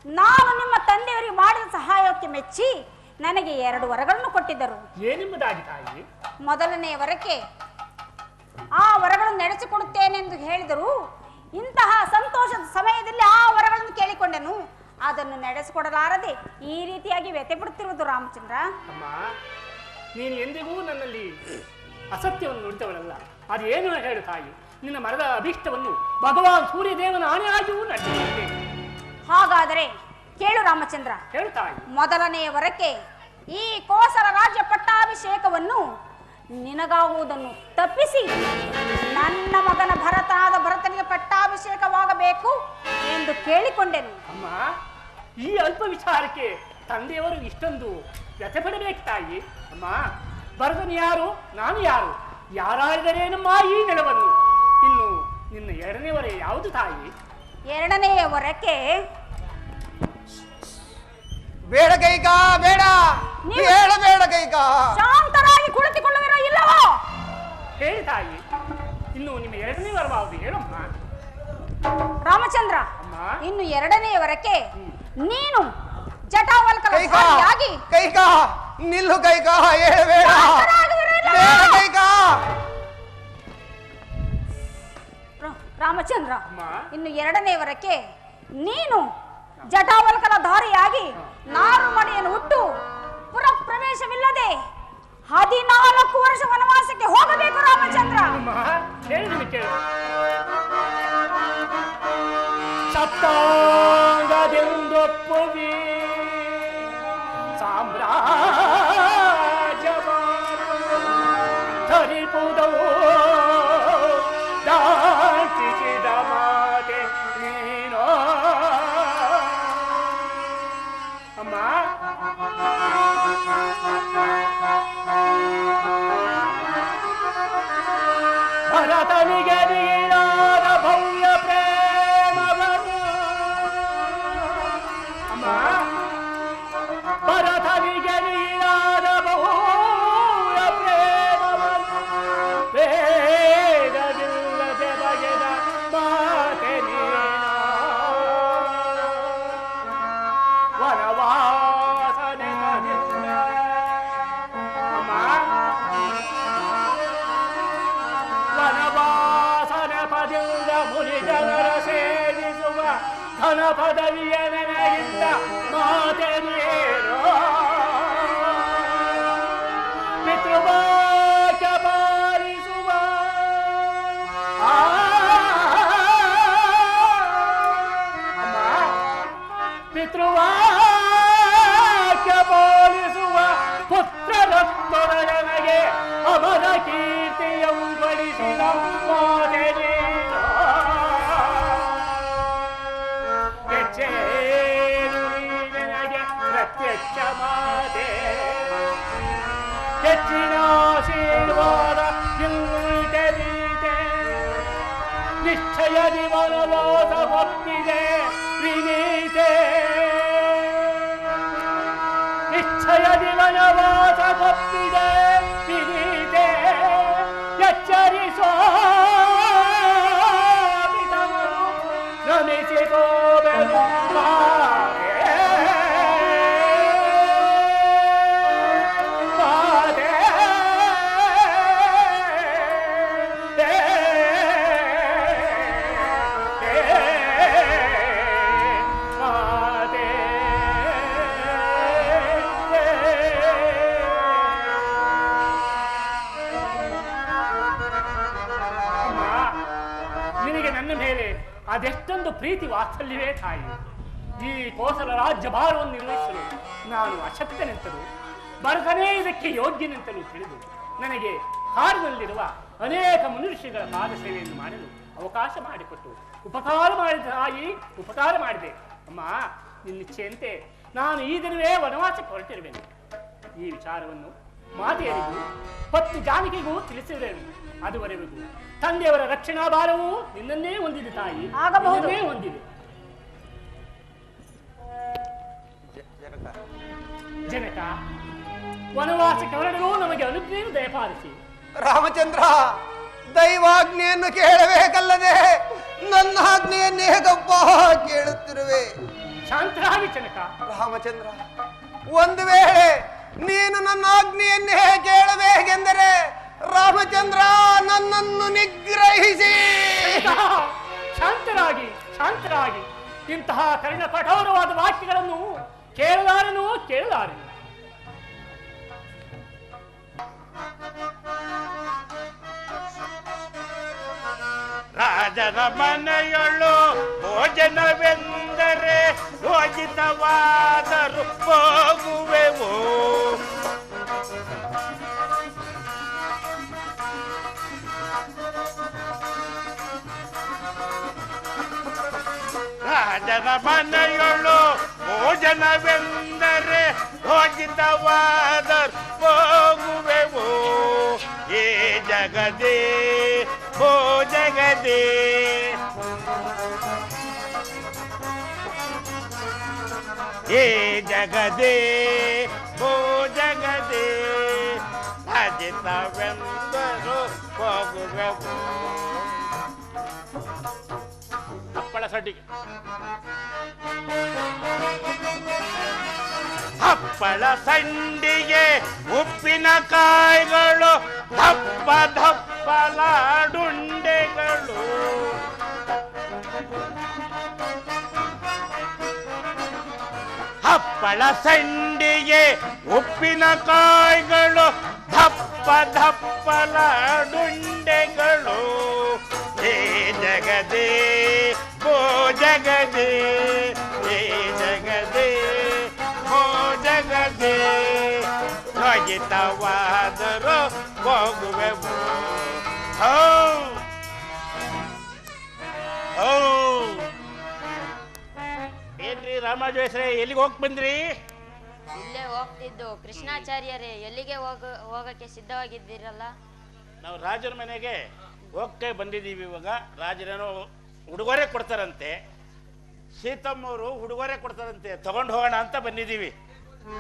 ನಾನು ನಿಮ್ಮ ತಂದೆಯವರಿಗೆ ಮಾಡಿದ ಸಹಾಯಕ್ಕೆ ಮೆಚ್ಚಿ ನನಗೆ 2 ವರಗಳನ್ನು ಕೊಟ್ಟಿದ್ದರು. ಏನೆಂಬುದಾಗಿ ತಾಯಿ? ಮೊದಲನೆಯ ವರಕ್ಕೆ ಆ ವರಗಳನ್ನು ನಡೆಸಿಕೊಡುತ್ತೇನೆಂದು ಹೇಳಿದರು. ಇಂತಹ ಸಂತೋಷದ ಸಮಯದಲ್ಲಿ ಆ ವರಗಳನ್ನು ಕೇಳಿಕೊಂಡೆನು. ಅದನ್ನು ನಡೆಸಿಕೊಡಲಾರದೆ ಈ ರೀತಿಯಾಗಿ ವ್ಯಥೆ ಪಡುತ್ತಿರುವುದು ರಾಮಚಂದ್ರ. ಅಮ್ಮ, ನೀನು ಎಂದಿಗೂ ನನ್ನಲ್ಲಿ ಅಸತ್ಯವನ್ನು ನುಡಿದವಳಲ್ಲ. ಅದೇನು ಹೇಳು ತಾಯಿ, ನಿನ್ನ ಮರದ ಅಭೀಷ್ಟವನ್ನು ಭಗವಾನ್ ಸೂರ್ಯದೇವನ ಆಣೆಯಾಗಿಯೂ ನಡೆಸಿದ್ದೇನೆ. ಹಾಗಾದರೆ ಕೇಳು ರಾಮಚಂದ್ರ, ಹೇಳು ತಾಯಿ. ಮೊದಲನೆಯ ವರಕ್ಕೆ ಈ ಕೋಸಲ ರಾಜ್ಯ ಪಟ್ಟಾಭಿಷೇಕವನ್ನು ನಿನಗಾಗುವುದನ್ನು ತಪ್ಪಿಸಿ ನನ್ನ ಮಗನ ಭರತನಿಗೆ ಪಟ್ಟಾಭಿಷೇಕವಾಗಬೇಕು ಎಂದು ಕೇಳಿಕೊಂಡೆನು. ಅಮ್ಮ, ಈ ಅಲ್ಪ ವಿಚಾರಕ್ಕೆ ತಂದೆಯವರು ಇಷ್ಟೊಂದು ವ್ಯಥೆ ಪಡಬೇಕು ತಾಯಿ. ಅಮ್ಮ, ಭರತನು ಯಾರು, ನಾನು ಯಾರು, ಯಾರಾದರೇನಮ್ಮ ಈ ನೆಲವನ್ನು? ಇನ್ನು ನಿನ್ನ 2ನೇ ವರ ಯಾವುದು ತಾಯಿ? 2ನೆಯ ವರಕ್ಕೆ ಬೇಡ ಕೈಕ, ಬೇಡ ಬೇಡ ಬೇಡ ಕೈಕ. ಶಾಂತರಾಗಿ ಕುಳಿತುಕೊಳ್ಳುವಿರೋ ಇಲ್ಲವೋ? ಹೇಳಿ ತಾಯಿ, ಇನ್ನು ನಿಮ್ಮ 2ನೇ ವರವಾವುದು ಹೇಳಮ್ಮ. ರಾಮಚಂದ್ರ, ಅಮ್ಮ. ಇನ್ನು 2ನೆಯ ವರಕ್ಕೆ ನೀನು ಜಟಾವಲ್ಕಲ ಕೈಕ, ಧಾರಿಯಾಗಿ ಕೈಕ ನಿಲ್ಲು ಕೈಕ, ಹೇಳಬೇಡ ಕೈಕ. ರಾಮಚಂದ್ರ, ಅಮ್ಮ. ಇನ್ನು 2ನೇ ವರಕ್ಕೆ ನೀನು ಜಟಾವಲ್ಕಲ ಧಾರಿಯಾಗಿ ನಾರುಮಡಿಯನ್ನು ಹುಟ್ಟು ಪುರ ಪ್ರವೇಶವಿಲ್ಲದೆ 14 ವರ್ಷ ವನವಾಸಕ್ಕೆ ಹೋಗಬೇಕು ರಾಮಚಂದ್ರ. ಅಮ್ಮ, ಹೇಳಿ ಕೇಳು. ಸಪ್ತಾಂಗದಿಂದೊಪ್ಪುವಿ ಸಾಮ್ರಾಜ್ಯವ ಧರಿಪುದವು ದಾಟಿಸಿದ ಮಾತೆ ನೀನೋ. ಅಮ್ಮ, ಭರತನಿಗೆ ನೀನಾದ ಭವ್ಯ ಪ್ರೇಮವನ್ನು, ಅಮ್ಮ, ಭರತನಿಗೆ ನೀನಾದ ಭವ್ಯ ಪ್ರೇಮವನ್ನು ಬೇಡವಿಲ್ಲದೆ ಬಗೆದ ಮಾತೆ ನೀನ. ವನವಾಸನೆ ಕದಿಲ್ಲ. ಅಮ್ಮ, ವನವಾಸನ ಪದಿಂದ ಮುನಿ ಜನರ ಸೇವಿಸುವ ಘನ ಪದವಿಯ ನನಗಿಂತ ಮಾತೆ ನೀನು. ಪಿತೃವಾಕ್ಯ ಪಾಲಿಸುವ ಅಮ್ಮ, ಪಿತೃವಾಕ್ಯ ಪಾಲಿಸುವ ಪುತ್ರರತ್ನರ ನನಗೆ ಅಮರ ಕೀರ್ತಿಯಂ ಗಳಿಸಿದ ಮಾತೆ ನೀನು. ಹೆಚ್ಚೇನು ನೀ ನನಗೆ ಪ್ರತ್ಯಕ್ಷ ಮಾತೆ, ಹೆಚ್ಚಿನ ಆಶೀರ್ವಾದ ನಿಲ್ದೀತೆ. ನಿಶ್ಚಯದಿ ವನವಾಸ ಒಪ್ಪಿದೆ ವಿನೀತೆ, ನಿಶ್ಚಯದಿ ವನವಾಸ ಒಪ್ಪಿದೆ ವಿನೀತೆ. ಎಚ್ಚರಿಸೋ ಪಿತಮನು ನಮಿಸಿಕೋಬೆನು ಮಾತೆ. ಮಾತೆ, ಮಾತೆ. ಅಮ್ಮ, ನಿನಗೆ ನನ್ನ ಮೇಲೆ ಅದೆಷ್ಟೊಂದು ಪ್ರೀತಿ ವಾತ್ಸಲ್ಯವೇ ತಾಯಿ. ಈ ಕೋಸಲ ರಾಜ್ಯ ಭಾರವನ್ನು ನಿರ್ವಹಿಸಲು ನಾನು ಅಶಕ್ತನೆಂತಲೂ ಭರತನೇ ಇದಕ್ಕೆ ಯೋಗ್ಯನೆಂತಲೂ ತಿಳಿದು ನನಗೆ ಕಾಡಿನಲ್ಲಿರುವ ಅನೇಕ ಮನುಷ್ಯಗಳ ಪಾದ ಸೇವೆಯನ್ನು ಮಾಡಲು ಅವಕಾಶ ಮಾಡಿಕೊಟ್ಟು ಉಪಕಾರ ಮಾಡಿದ ತಾಯಿ, ಉಪಕಾರ ಮಾಡಿದೆ. ಅಮ್ಮ, ನಿನ್ನಿಚ್ಛೆಯಂತೆ ನಾನು ಈ ದಿನವೇ ವನವಾಸಕ್ಕೆ ಹೊರಟಿರುವೆನು. ಈ ವಿಚಾರವನ್ನು ಮಾತೆಯರಿಗೂ ಪತ್ತು ಜಾನಕಿಗೂ ತಿಳಿಸಿರುವೆನು. ಅದುವರೆಗೂ ತಂದೆಯವರ ರಕ್ಷಣಾ ಭಾರವು ನಿನ್ನನ್ನೇ ಹೊಂದಿದೆ ತಾಯಿ, ಆಗಬಹುದು. ನಿನ್ನನ್ನೇ ಹೊಂದಿದೆ. ಜನಕ, ವನವಾಸಕ್ಕೆ ಹೊರಡಲು ನಮಗೆ ಅನುಜ್ಞೆಯನ್ನು ದಯಪಾಲಿಸಿ ರಾಮಚಂದ್ರ, ದೈವಾಜ್ಞೆಯನ್ನು ಕೇಳಬೇಕಲ್ಲದೆ ನನ್ನ ಆಜ್ಞೆಯನ್ನು ಹೇಗಪ್ಪ ಕೇಳುತ್ತಿರುವೆ? ಶಾಂತರಾಗಿ ಜನಕ. ರಾಮಚಂದ್ರ, ಒಂದು ವೇಳೆ ನೀನು ನನ್ನ ಆಜ್ಞೆಯನ್ನೇ ಕೇಳಬೇಕೆಂದರೆ ರಾಮಚಂದ್ರ ನನ್ನನ್ನು ನಿಗ್ರಹಿಸಿ. ಶಾಂತರಾಗಿ ಶಾಂತರಾಗಿ, ಇಂತಹ ಕಠಿಣ ಕಠೋರವಾದ ವಾಕ್ಯಗಳನ್ನು ಕೇಳಲಾರನು ಕೇಳಲಾರೆ. ರಾಜನ ಮನೆಯೊಳು ಭೋಜನವೆಂದರೆ ಯೋಜಿತವಾದರೂ ಹೋಗುವೆವು. ರಾಜನ ಮನೆಯೊಳು ಭೋಜನವೆಂದರೆ ಯೋಜಿತವಾದರೂ ಹೋಗುವೆವು. ಏ ಜಗದೇ ಓ ಜಗದೇ, ಏ ಜಗದೇ ಓ ಜಗದೇ, ಅಜಿತವೆಂದರು ಹೋಗುವೆವು. ಹಪ್ಪಳ ಸಡ್ಡಿಗೆ ಹಪ್ಪಳ ಸಂಡಿಗೆ ಉಪ್ಪಿನ ಕಾಯಿಗಳು ದಪ್ಪ ದಪ್ಪಲಾಡುಂಡೆಗಳು. ಹಪ್ಪಳ ಸಂಡಿಗೆ ಉಪ್ಪಿನ ಕಾಯಿಗಳು ದಪ್ಪ ದಪ್ಪಲಾಡುಂಡೆಗಳು. ಏ ಜಗದೇ ಓ ಜಗದೇ, ಏ ಜಗದೇ ಓ ಜಗದೇ, ಯೋಜಿತವಾದರೂ ಹೋಗುವೆವು. ಏನ್ರಿ ರಾಮಾಜೋಸ್ರೆ, ಎಲ್ಲಿಗೆ ಹೋಗಿ ಬಂದ್ರಿ? ಇಲ್ಲೇ ಹೋಗ್ತಿದ್ದು. ಕೃಷ್ಣಾಚಾರ್ಯರೇ, ಎಲ್ಲಿಗೆ ಹೋಗಕ್ಕೆ ಸಿದ್ಧವಾಗಿದ್ದೀರಲ್ಲ? ನಾವು ರಾಜರ ಮನೆಗೆ ಹೋಗಕ್ಕೆ ಬಂದಿದ್ದೀವಿ. ಇವಾಗ ರಾಜರೇನೋ ಉಡುಗೊರೆ ಕೊಡ್ತಾರಂತೆ, ಸೀತಮ್ಮವರು ಉಡುಗೊರೆ ಕೊಡ್ತಾರಂತೆ, ತಗೊಂಡು ಹೋಗೋಣ ಅಂತ ಬಂದಿದ್ದೀವಿ.